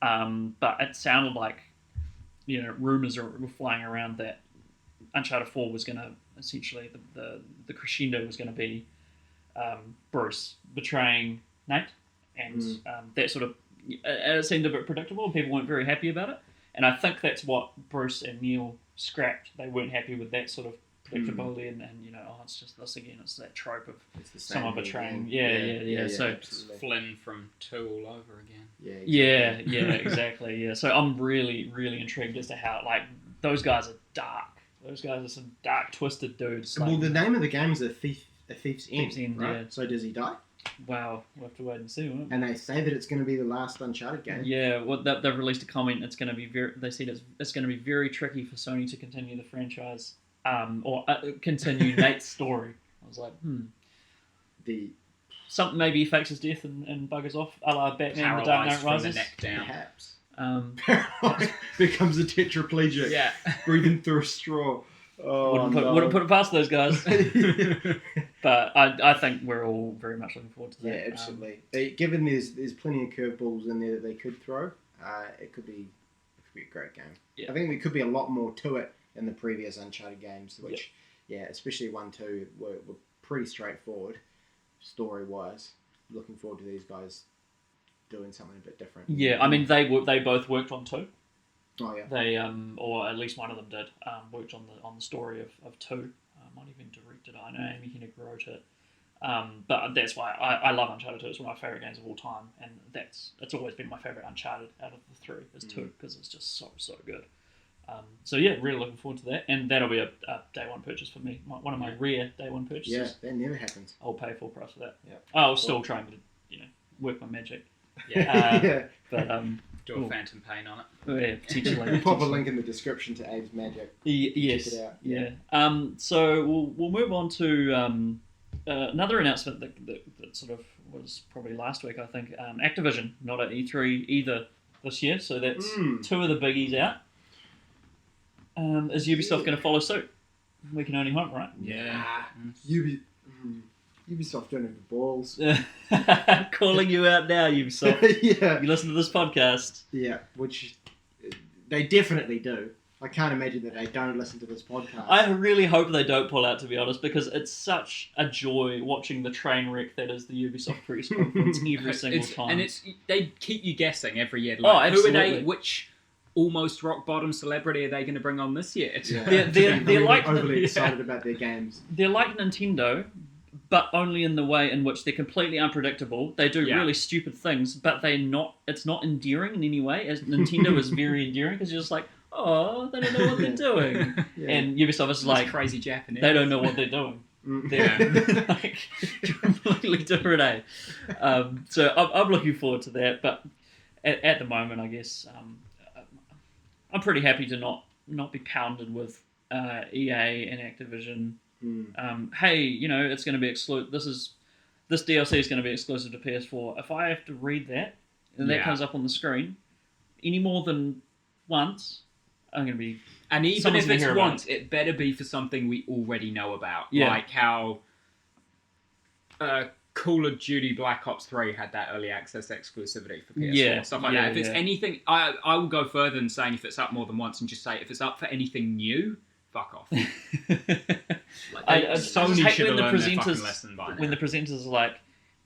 But it sounded like, rumours were flying around that Uncharted 4 was going to, essentially, the crescendo was going to be Bruce betraying Nate. And that sort of, it seemed a bit predictable, and people weren't very happy about it. And I think that's what Bruce and Neil scrapped. They weren't happy with that sort of predictability, and it's just this again. It's that trope of someone betraying. Yeah. So absolutely. Flynn from 2 all over again. Yeah, exactly. Yeah. So I'm really, really intrigued as to how those guys are dark. Those guys are some dark, twisted dudes. Well, the name of the game is A Thief's End. Right? Yeah. So does he die? Wow, we'll have to wait and see, won't we? And they say that it's going to be the last Uncharted game. Yeah, well, they've released a comment. It's going to be they said it's going to be very tricky for Sony to continue the franchise, or continue Nate's story. I was like, something maybe he fakes his death and buggers off, a la Batman: The Dark Knight Rises. From the neck down. Perhaps. Becomes a tetraplegic. Yeah, breathing through a straw. Wouldn't put it past those guys. But I think we're all very much looking forward to that. Yeah, absolutely. Given there's plenty of curveballs in there that they could throw, it could be could be a great game. Yeah. I think there could be a lot more to it in the previous Uncharted games, which, especially 1, 2, were pretty straightforward story-wise. Looking forward to these guys doing something a bit different. Yeah, I mean, they both worked on 2. Oh yeah. They or at least one of them did worked on the story of 2. Might even directed. I know Amy Hennig wrote it. But that's why I love Uncharted 2. It's one of my favourite games of all time, and it's always been my favourite Uncharted out of the 3 is 2 because it's just so good. So yeah, really looking forward to that, and that'll be a day one purchase for me. One of my rare day one purchases. Yeah, that never happens. I'll pay full price for that. Yeah. I'll still trying to work my magic. Yeah. But do a phantom pain on it. Yeah, potentially. We'll pop a link in the description to Abe's magic. Yes. Check it out. Yeah. So we'll move on to another announcement that sort of was probably last week, I think. Activision, not at E3 either this year, so that's 2 of the biggies out. Is Ubisoft going to follow suit? We can only hope, right? Yeah. Ubisoft don't have the balls. Calling you out now, Ubisoft. Yeah. You listen to this podcast. Yeah, which they definitely do. I can't imagine that they don't listen to this podcast. I really hope they don't pull out, to be honest, because it's such a joy watching the train wreck that is the Ubisoft press conference every single time. And they keep you guessing every year. Like, who are absolutely. they? Which almost rock bottom celebrity are they going to bring on this year? Yeah. They're like overly excited about their games. They're like Nintendo, but only in the way in which they're completely unpredictable. They do really stupid things, but it's not endearing in any way. As Nintendo is very endearing because you're just like, oh, they don't know what they're doing. And Ubisoft is like crazy Japanese. They don't know what they're doing. They're like completely different, eh? So I'm looking forward to that. But at the moment, I guess I'm pretty happy to not be pounded with EA and Activision. Hey, it's going to be exclusive. This DLC is going to be exclusive to PS4. If I have to read that and that comes up on the screen any more than once, I'm going to be. And even if it's once, it better be for something we already know about. Yeah. Like how Call of Duty Black Ops 3 had that early access exclusivity for PS4. Stuff like that. If it's anything, I will go further than saying if it's up more than once and just say if it's up for anything new, fuck off. Sony should have learned their fucking lesson by now. When the presenters are like,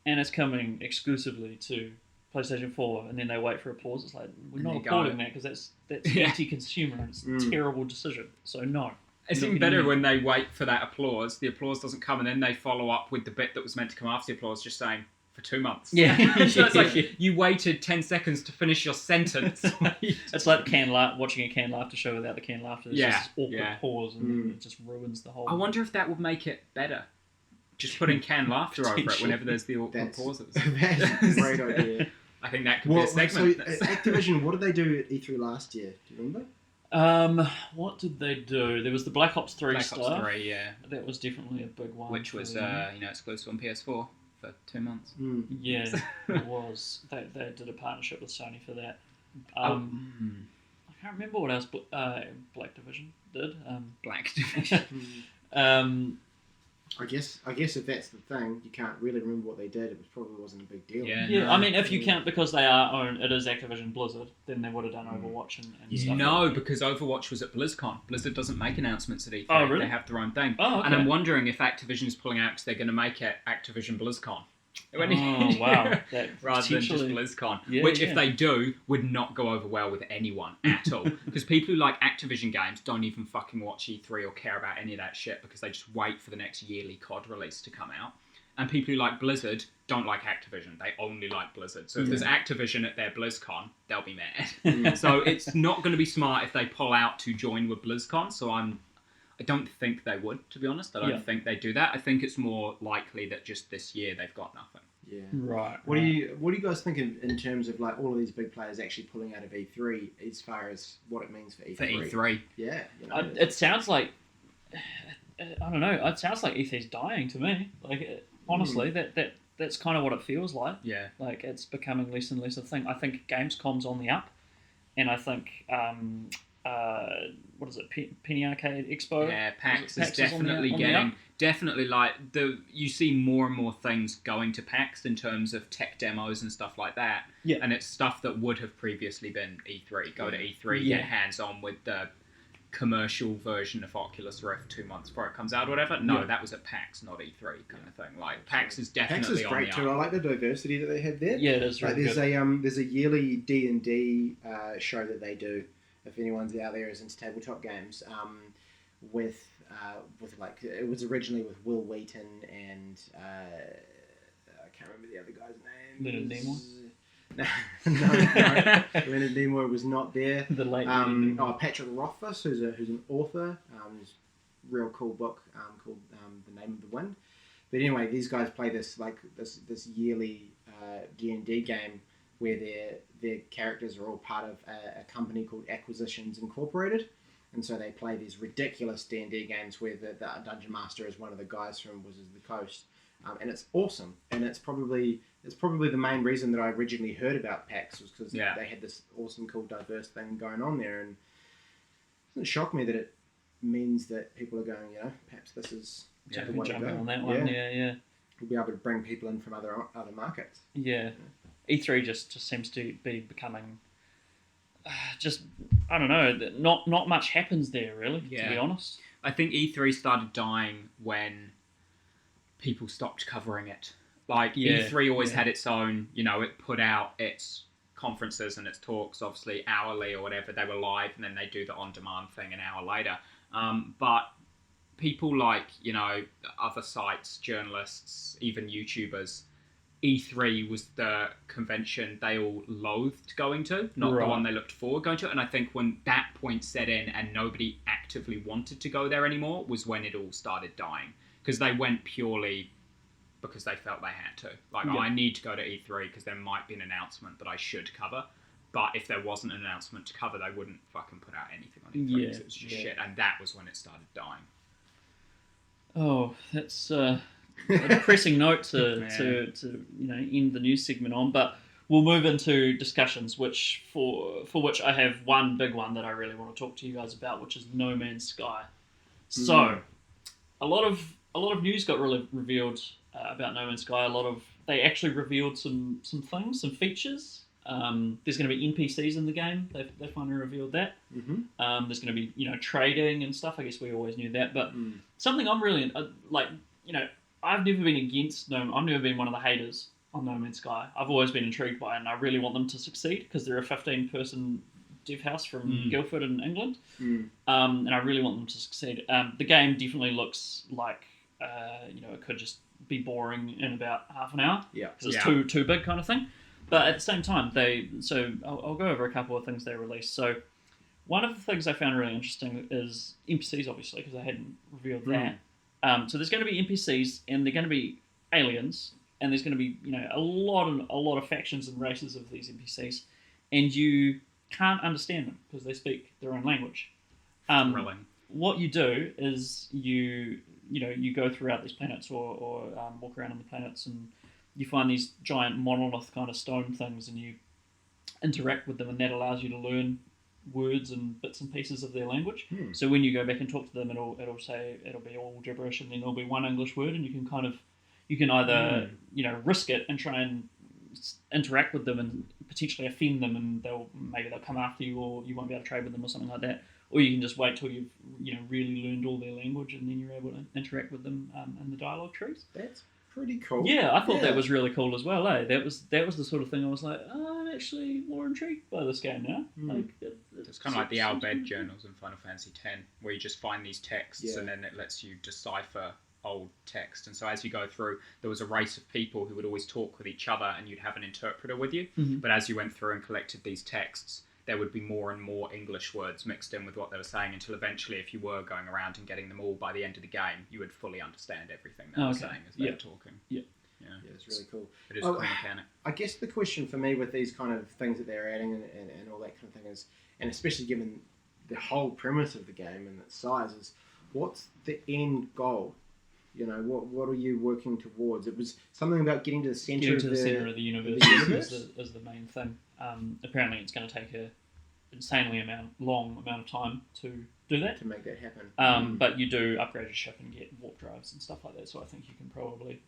and it's coming exclusively to PlayStation 4, and then they wait for applause, it's like, we're not applauding that because that's anti-consumer and it's a terrible decision. So no. It's even better when they wait for that applause, the applause doesn't come, and then they follow up with the bit that was meant to come after the applause, just saying, for 2 months. Yeah. So it's like, you waited 10 seconds to finish your sentence. It's like watching a canned laughter show without the canned laughter. It's just awkward pause, and it just ruins the whole... I wonder if that would make it better. Just putting canned laughter over it whenever there's the awkward pauses. That's a great idea. I think that could be a segment. So Activision, what did they do at E3 last year? Do you remember? What did they do? There was the Black Ops 3 stuff. Black Ops 3, yeah. That was definitely a big one. Which was, exclusive on PS4 for 2 months. Yeah, it was. They did a partnership with Sony for that. I can't remember what else Black Division did. Black Division. I guess if that's the thing, you can't really remember what they did. It probably wasn't a big deal. Yeah. I mean, if you count because they are owned, it is Activision Blizzard, then they would have done Overwatch and stuff. No, because Overwatch was at BlizzCon. Blizzard doesn't make announcements at E3. Oh, really? They have their own thing. Oh, okay. And I'm wondering if Activision is pulling out because they're going to make it Activision BlizzCon. Oh, wow. Rather than just BlizzCon. Which, if they do, would not go over well with anyone at all. Because people who like Activision games don't even fucking watch E3 or care about any of that shit because they just wait for the next yearly COD release to come out. And people who like Blizzard don't like Activision. They only like Blizzard. So if there's Activision at their BlizzCon, they'll be mad. So it's not going to be smart if they pull out to join with BlizzCon. So I don't think they would, to be honest. I don't think they do that. I think it's more likely that just this year they've got nothing. Yeah. Right. What do you guys think in terms of like all of these big players actually pulling out of E3 as far as what it means for E3? For E3. Yeah. It sounds like I don't know. It sounds like E3's dying to me. Like honestly, that's kind of what it feels like. Yeah. Like it's becoming less and less a thing. I think Gamescom's on the up, and I think what is it, Penny Arcade Expo? Yeah, PAX is is definitely on the getting up? definitely like you see more and more things going to PAX in terms of tech demos and stuff like that. Yeah. And it's stuff that would have previously been E3. Go to E3, Yeah. get hands on with the commercial version of Oculus Rift 2 months before it comes out or whatever. No, that was at PAX, not E3 kind of thing. Like PAX is definitely PAX is great on the too. up. I like the diversity that they have there. Yeah, it is really there's good. there's a yearly D&D show that they do. If anyone's out there is into tabletop games, with like it was originally with Will Wheaton and I can't remember the other guy's name. Leonard Nimoy? No, Leonard Nimoy was not there. The late Patrick Rothfuss, who's an author. There's a real cool book called The Name of the Wind. But anyway, these guys play this yearly D&D game where their characters are all part of a company called Acquisitions Incorporated, and so they play these ridiculous D&D games where the dungeon master is one of the guys from Wizards of the Coast, and it's awesome. And it's probably the main reason that I originally heard about PAX was because they had this awesome, cool, diverse thing going on there, and it doesn't shock me that it means that people are going, perhaps this is the way to go. Jumping on that one. Yeah. We'll be able to bring people in from other markets. Yeah. E3 just seems to be becoming I don't know, not much happens there really, to be honest. I think E3 started dying when people stopped covering it. Like E3 always had its own, it put out its conferences and its talks obviously hourly or whatever. They were live and then they do the on-demand thing an hour later. But people like, other sites, journalists, even YouTubers, E3 was the convention they all loathed going to, not the one they looked forward going to. And I think when that point set in and nobody actively wanted to go there anymore was when it all started dying. Because they went purely because they felt they had to. Like, I need to go to E3 because there might be an announcement that I should cover. But if there wasn't an announcement to cover, they wouldn't fucking put out anything on E3 because it was just shit. And that was when it started dying. Oh, that's a depressing note to end the news segment on. But we'll move into discussions, which for which I have one big one that I really want to talk to you guys about, which is No Man's Sky. So, a lot of news got revealed about No Man's Sky. They actually revealed some things, some features. There's going to be NPCs in the game. They finally revealed that. There's going to be trading and stuff. I guess we always knew that, but something I'm really I've never been against I've never been one of the haters on No Man's Sky. I've always been intrigued by it, and I really want them to succeed because they're a 15-person dev house from Guildford in England, and I really want them to succeed. The game definitely looks like it could just be boring in about half an hour because it's too big kind of thing. But at the same time, I'll go over a couple of things they released. So one of the things I found really interesting is NPCs, obviously, because I hadn't revealed that. So there's going to be NPCs, and they're going to be aliens, and there's going to be a lot of factions and races of these NPCs, and you can't understand them because they speak their own language. What you do is you go throughout these planets or walk around on the planets, and you find these giant monolith kind of stone things, and you interact with them, and that allows you to learn words and bits and pieces of their language. So when you go back and talk to them, it'll be all gibberish, and then there'll be one English word, and you can either risk it and try and interact with them and potentially offend them, and they'll come after you, or you won't be able to trade with them or something like that. Or you can just wait till you've really learned all their language, and then you're able to interact with them in the dialogue trees. That's pretty cool. Yeah, I thought that was really cool as well. That was the sort of thing I was like, I'm actually more intrigued by this game now. It's kind of like the Al Bhed journals in Final Fantasy X, where you just find these texts and then it lets you decipher old text. And so as you go through, there was a race of people who would always talk with each other, and you'd have an interpreter with you. But as you went through and collected these texts, there would be more and more English words mixed in with what they were saying, until eventually, if you were going around and getting them all by the end of the game, you would fully understand everything they were saying as they were talking. Yeah, it's really cool. It is a cool mechanic. I guess the question for me with these kind of things that they're adding and all that kind of thing is, and especially given the whole premise of the game and its size, is what's the end goal? What are you working towards? It was something about getting to the center of the universe. Is the main thing. Apparently, it's going to take insanely long amount of time to do that. To make that happen. But you do upgrade your ship and get warp drives and stuff like that. So I think you can probably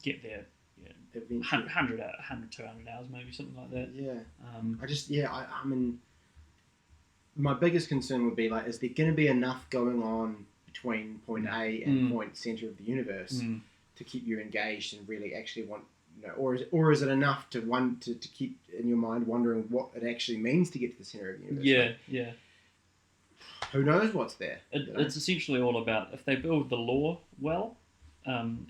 get there. Yeah, 100, 200 hours, maybe something like that. Yeah. I mean, my biggest concern would be like, is there going to be enough going on between point A and point center of the universe to keep you engaged and really actually want, or is it enough to keep in your mind wondering what it actually means to get to the center of the universe? Yeah. Who knows what's there? It's essentially all about if they build the lore well, and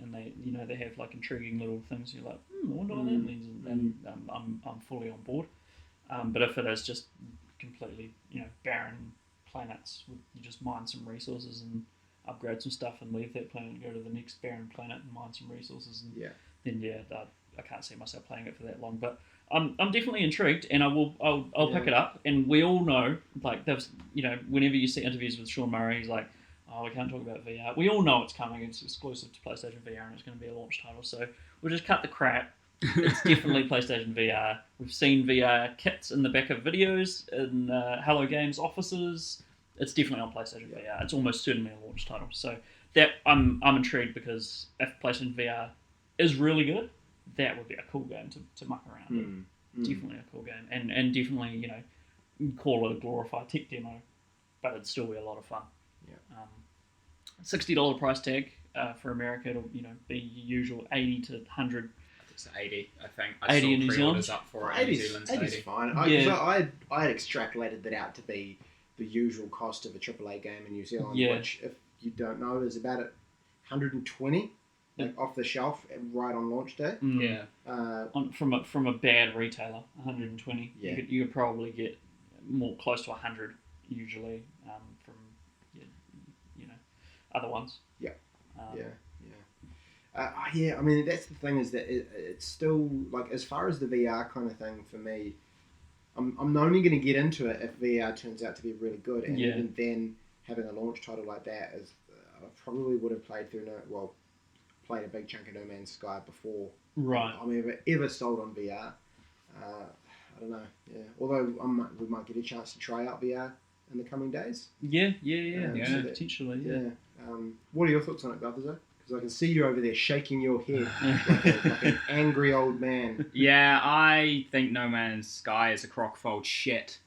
they have like intriguing little things. You're like, I wonder what that means, and I'm fully on board. But if it is just completely barren planets, you just mine some resources and upgrade some stuff and leave that planet and go to the next barren planet and mine some resources, and then I can't see myself playing it for that long. But I'm definitely intrigued, and I'll pick it up. And we all know, like, there's whenever you see interviews with Sean Murray, he's like, oh, we can't talk about VR. We all know it's coming. It's exclusive to PlayStation VR, and it's going to be a launch title. So we'll just cut the crap. It's definitely PlayStation VR. We've seen VR kits in the back of videos in Hello Games offices. It's definitely on PlayStation VR. It's almost certainly a launch title. So that I'm intrigued, because if PlayStation VR is really good, that would be a cool game to muck around in. Definitely a cool game, and definitely call it a glorified tech demo, but it'd still be a lot of fun. $60 price tag for America. It'll be usual 80 to 100. It's 80, I think. 80 in New Zealand. Up for 80 is fine. I had extrapolated that out to be the usual cost of a AAA game in New Zealand, which, if you don't know, is about 120 off the shelf right on launch day. From a bad retailer, 120. You could probably get more close to 100 usually from other ones. I mean, that's the thing, is that it's still, like, as far as the VR kind of thing, for me, I'm only going to get into it if VR turns out to be really good, and even then, having a launch title like that is, I probably would have played a big chunk of No Man's Sky before I'm ever sold on VR. I don't know. Yeah, although we might get a chance to try out VR in the coming days. Potentially. Yeah. What are your thoughts on it, Balthazar? Because I can see you over there shaking your head like an angry old man. Yeah, I think No Man's Sky is a crock-fold shit.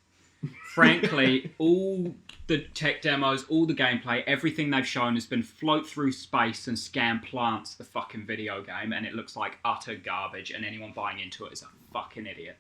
Frankly, all the tech demos, all the gameplay, everything they've shown has been float through space and scan plants, the fucking video game, and it looks like utter garbage, and anyone buying into it is a fucking idiot.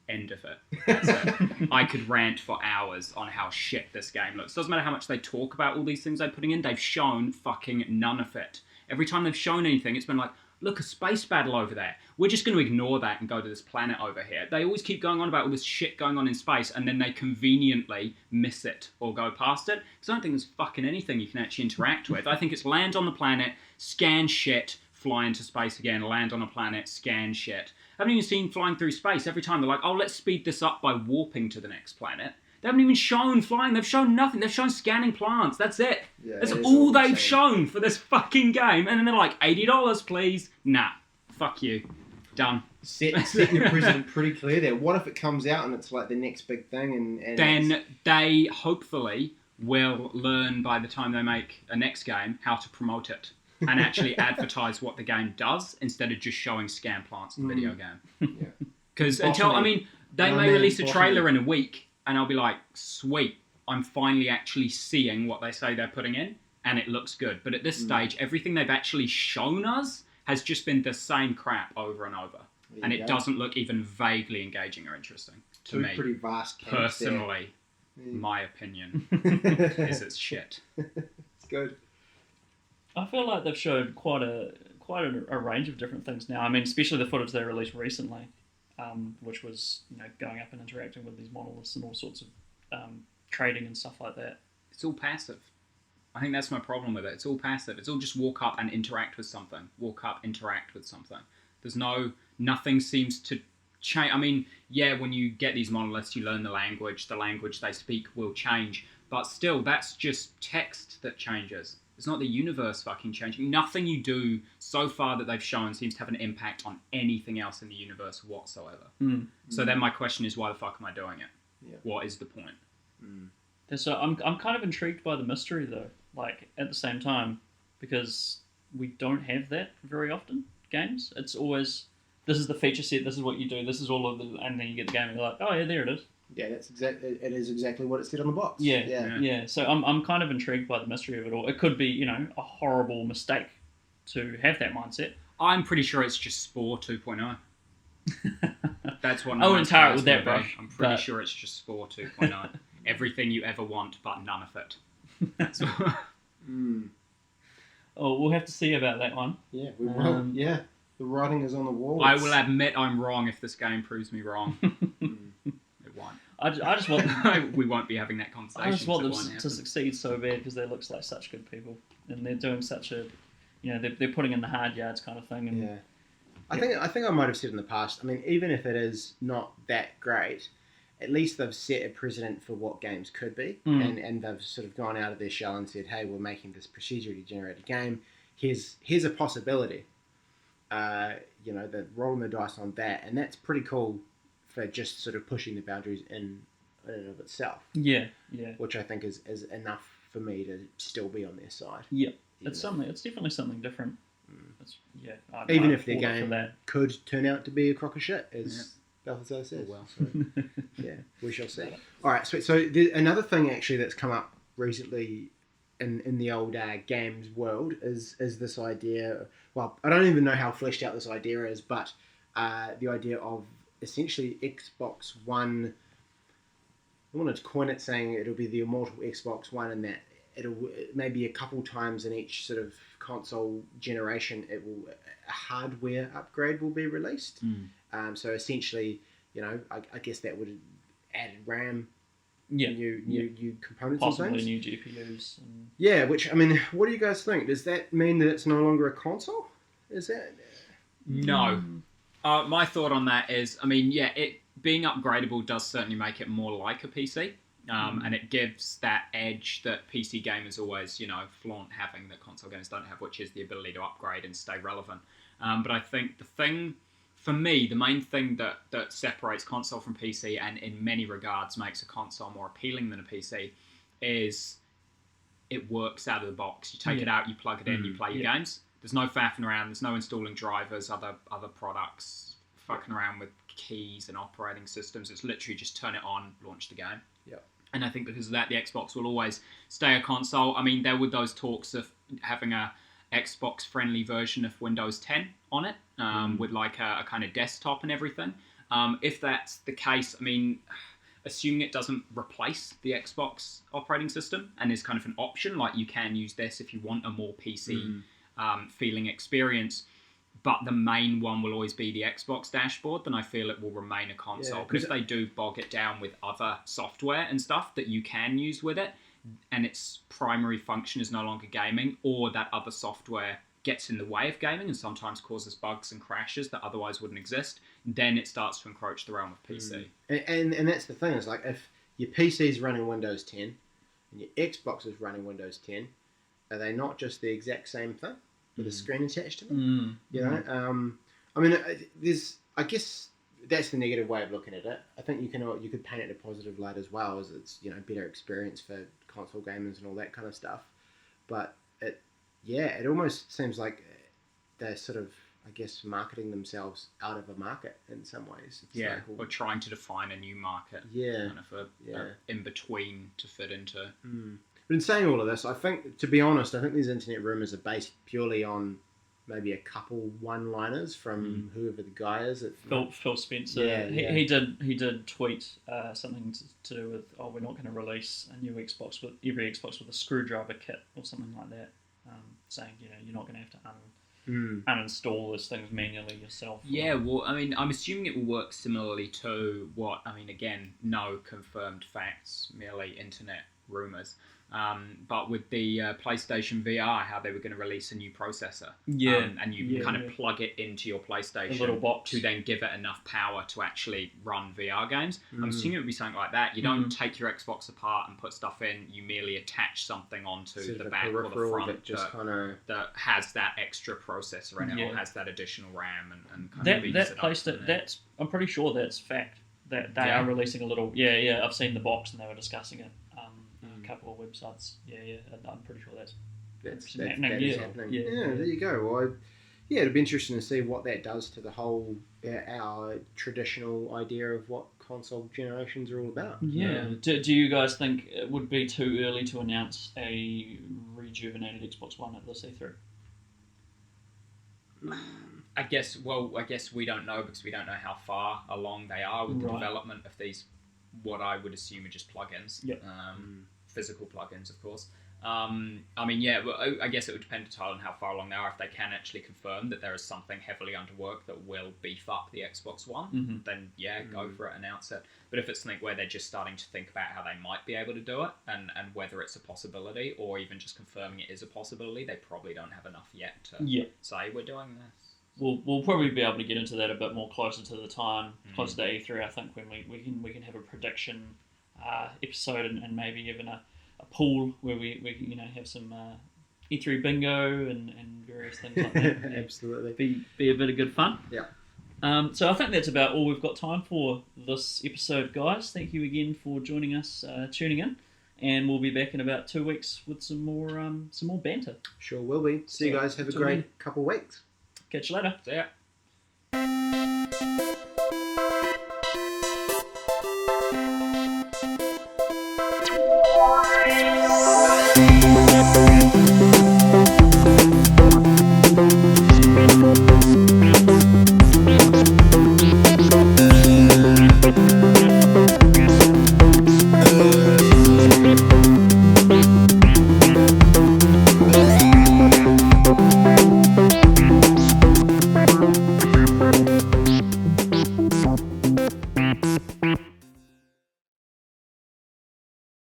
End of it. That's it. I could rant for hours on how shit this game looks. Doesn't matter how much they talk about all these things they're putting in, they've shown fucking none of it. Every time they've shown anything, it's been like, look, a space battle over there. We're just going to ignore that and go to this planet over here. They always keep going on about all this shit going on in space, and then they conveniently miss it or go past it. Because I don't think there's fucking anything you can actually interact with. I think it's land on the planet, scan shit, fly into space again, land on a planet, scan shit. I haven't even seen flying through space. Every time they're like, oh, let's speed this up by warping to the next planet. They haven't even shown flying. They've shown nothing. They've shown scanning plants. That's it. That's all they've shown for this fucking game. And then they're like, $80, please. Nah. Fuck you. Done. Set your precedent pretty clear there. What if it comes out and it's like the next big thing? And then they hopefully will learn by the time they make a next game how to promote it and actually advertise what the game does instead of just showing scan plants in the video game. Because they may release a trailer in a week, and I'll be like, sweet, I'm finally actually seeing what they say they're putting in, and it looks good. But at this stage, everything they've actually shown us has just been the same crap over and over. And it doesn't look even vaguely engaging or interesting to me. Pretty vast personally, my opinion is it's shit. It's good. I feel like they've showed quite a range of different things now. I mean, especially the footage they released recently. Which was going up and interacting with these monoliths and all sorts of trading and stuff like that. It's all passive. I think that's my problem with it. It's all passive. It's all just walk up and interact with something. Walk up, interact with something. There's nothing seems to change. I mean, yeah, when you get these monoliths, you learn the language. The language they speak will change. But still, that's just text that changes. It's not the universe fucking changing. Nothing you do so far that they've shown seems to have an impact on anything else in the universe whatsoever. So then my question is, why the fuck am I doing it? Yeah. what is the point? So I'm kind of intrigued by the mystery though. Like at the same time, because we don't have that very often. Games. It's always this is the feature set. This is what you do. This is all of the, and then you get the game and you're like, oh yeah, there it is. Yeah, it is exactly what it said on the box. Yeah. So I'm kind of intrigued by the mystery of it all. It could be a horrible mistake to have that mindset. I'm pretty sure it's just Spore 2.0. That's what. I wouldn't tar it with that brush. I'm pretty sure it's just Spore 2.0. Everything you ever want, but none of it. That's what. Oh, we'll have to see about that one. Yeah, we will. Yeah, the writing is on the wall. I will admit I'm wrong if this game proves me wrong. It won't. I just want we won't be having that conversation. I just want them to succeed so bad because they look like such good people and they're doing such a, they're putting in the hard yards kind of thing. And yeah, I think I might have said in the past. I mean, even if it is not that great, at least they've set a precedent for what games could be, and they've sort of gone out of their shell and said, "Hey, we're making this procedurally generated game. Here's a possibility." They're rolling the dice on that, and that's pretty cool for just sort of pushing the boundaries in and of itself. Yeah. Which I think is enough for me to still be on their side. Yeah, it's definitely something different. Even if their game could turn out to be a crock of shit, as Balthazar says. Oh, well. So, yeah, we shall see. All right, sweet. So another thing actually that's come up recently in the old games world is this idea. Well, I don't even know how fleshed out this idea is, but the idea of essentially Xbox One. I wanted to coin it saying it'll be the immortal Xbox One, and that it'll maybe a couple times in each sort of console generation, a hardware upgrade will be released. So essentially, I guess that would add RAM, new components, possibly and things. New GPUs. And... Yeah, which I mean, what do you guys think? Does that mean that it's no longer a console? Is that? No. My thought on that is, I mean, it being upgradable does certainly make it more like a PC. And it gives that edge that PC gamers always, flaunt having that console games don't have, which is the ability to upgrade and stay relevant. But I think for me, the main thing that separates console from PC and in many regards makes a console more appealing than a PC is it works out of the box. You take it out, you plug it in, you play your games. There's no faffing around. There's no installing drivers, other products, fucking around with keys and operating systems. It's literally just turn it on, launch the game. Yep. And I think because of that, the Xbox will always stay a console. I mean, there were those talks of having a Xbox-friendly version of Windows 10 on it, with like a kind of desktop and everything. If that's the case, I mean, assuming it doesn't replace the Xbox operating system and is kind of an option, like you can use this if you want a more PC feeling experience, but the main one will always be the Xbox dashboard, then I feel it will remain a console. Yeah, but if they do bog it down with other software and stuff that you can use with it, and its primary function is no longer gaming, or that other software gets in the way of gaming and sometimes causes bugs and crashes that otherwise wouldn't exist, then it starts to encroach the realm of PC. And that's the thing, is like if your PC is running Windows 10 and your Xbox is running Windows 10, are they not just the exact same thing with a screen attached to them? I mean, I guess that's the negative way of looking at it. I think you could paint it in a positive light as well, as it's better experience for console gamers and all that kind of stuff. But it almost seems like they're sort of, I guess, marketing themselves out of a market in some ways. It's or trying to define a new market. Kind of a in between to fit into. But in saying all of this, I think, to be honest, I think these internet rumors are based purely on maybe a couple one-liners from whoever the guy is. Phil Spencer. He did tweet something to do with, we're not going to release a new Xbox with every Xbox with a screwdriver kit or something like that, saying you're not going to have to uninstall those things manually yourself. Yeah, well, I mean, I'm assuming it will work similarly to what, I mean, again, no confirmed facts, merely internet rumors. But with the PlayStation VR, how they were going to release a new processor. And you kind of plug it into your PlayStation, a little box, to then give it enough power to actually run VR games. I'm assuming it would be something like that. You don't take your Xbox apart and put stuff in. You merely attach something onto the back or the front that has that extra processor in it, or has that additional RAM and kind of that PlayStation. That's, I'm pretty sure that's fact. that they are releasing a little. Yeah. I've seen the box and they were discussing it. A couple of websites. Yeah. I'm pretty sure that's happening. That is happening. Yeah, there you go. Well, it'd be interesting to see what that does to the whole our traditional idea of what console generations are all about. Yeah. Do you guys think it would be too early to announce a rejuvenated Xbox One at this E3? I guess we don't know because we don't know how far along they are with the development of these, what I would assume are just plugins. Yep. Physical plugins, of course. I guess it would depend entirely on how far along they are. If they can actually confirm that there is something heavily under work that will beef up the Xbox One, then go for it, announce it. But if it's something where they're just starting to think about how they might be able to do it and whether it's a possibility or even just confirming it is a possibility, they probably don't have enough yet to say we're doing this. We'll probably be able to get into that a bit more closer to the time, closer to E3. I think when we can have a prediction episode and maybe even a pool where we can have some E3 bingo and various things like that. Absolutely, be a bit of good fun. Yeah. So I think that's about all we've got time for this episode, guys. Thank you again for joining us, tuning in, and we'll be back in about 2 weeks with some more banter. Sure will be. See you guys. Have a great couple of weeks. Catch you later. See ya. We'll be right back.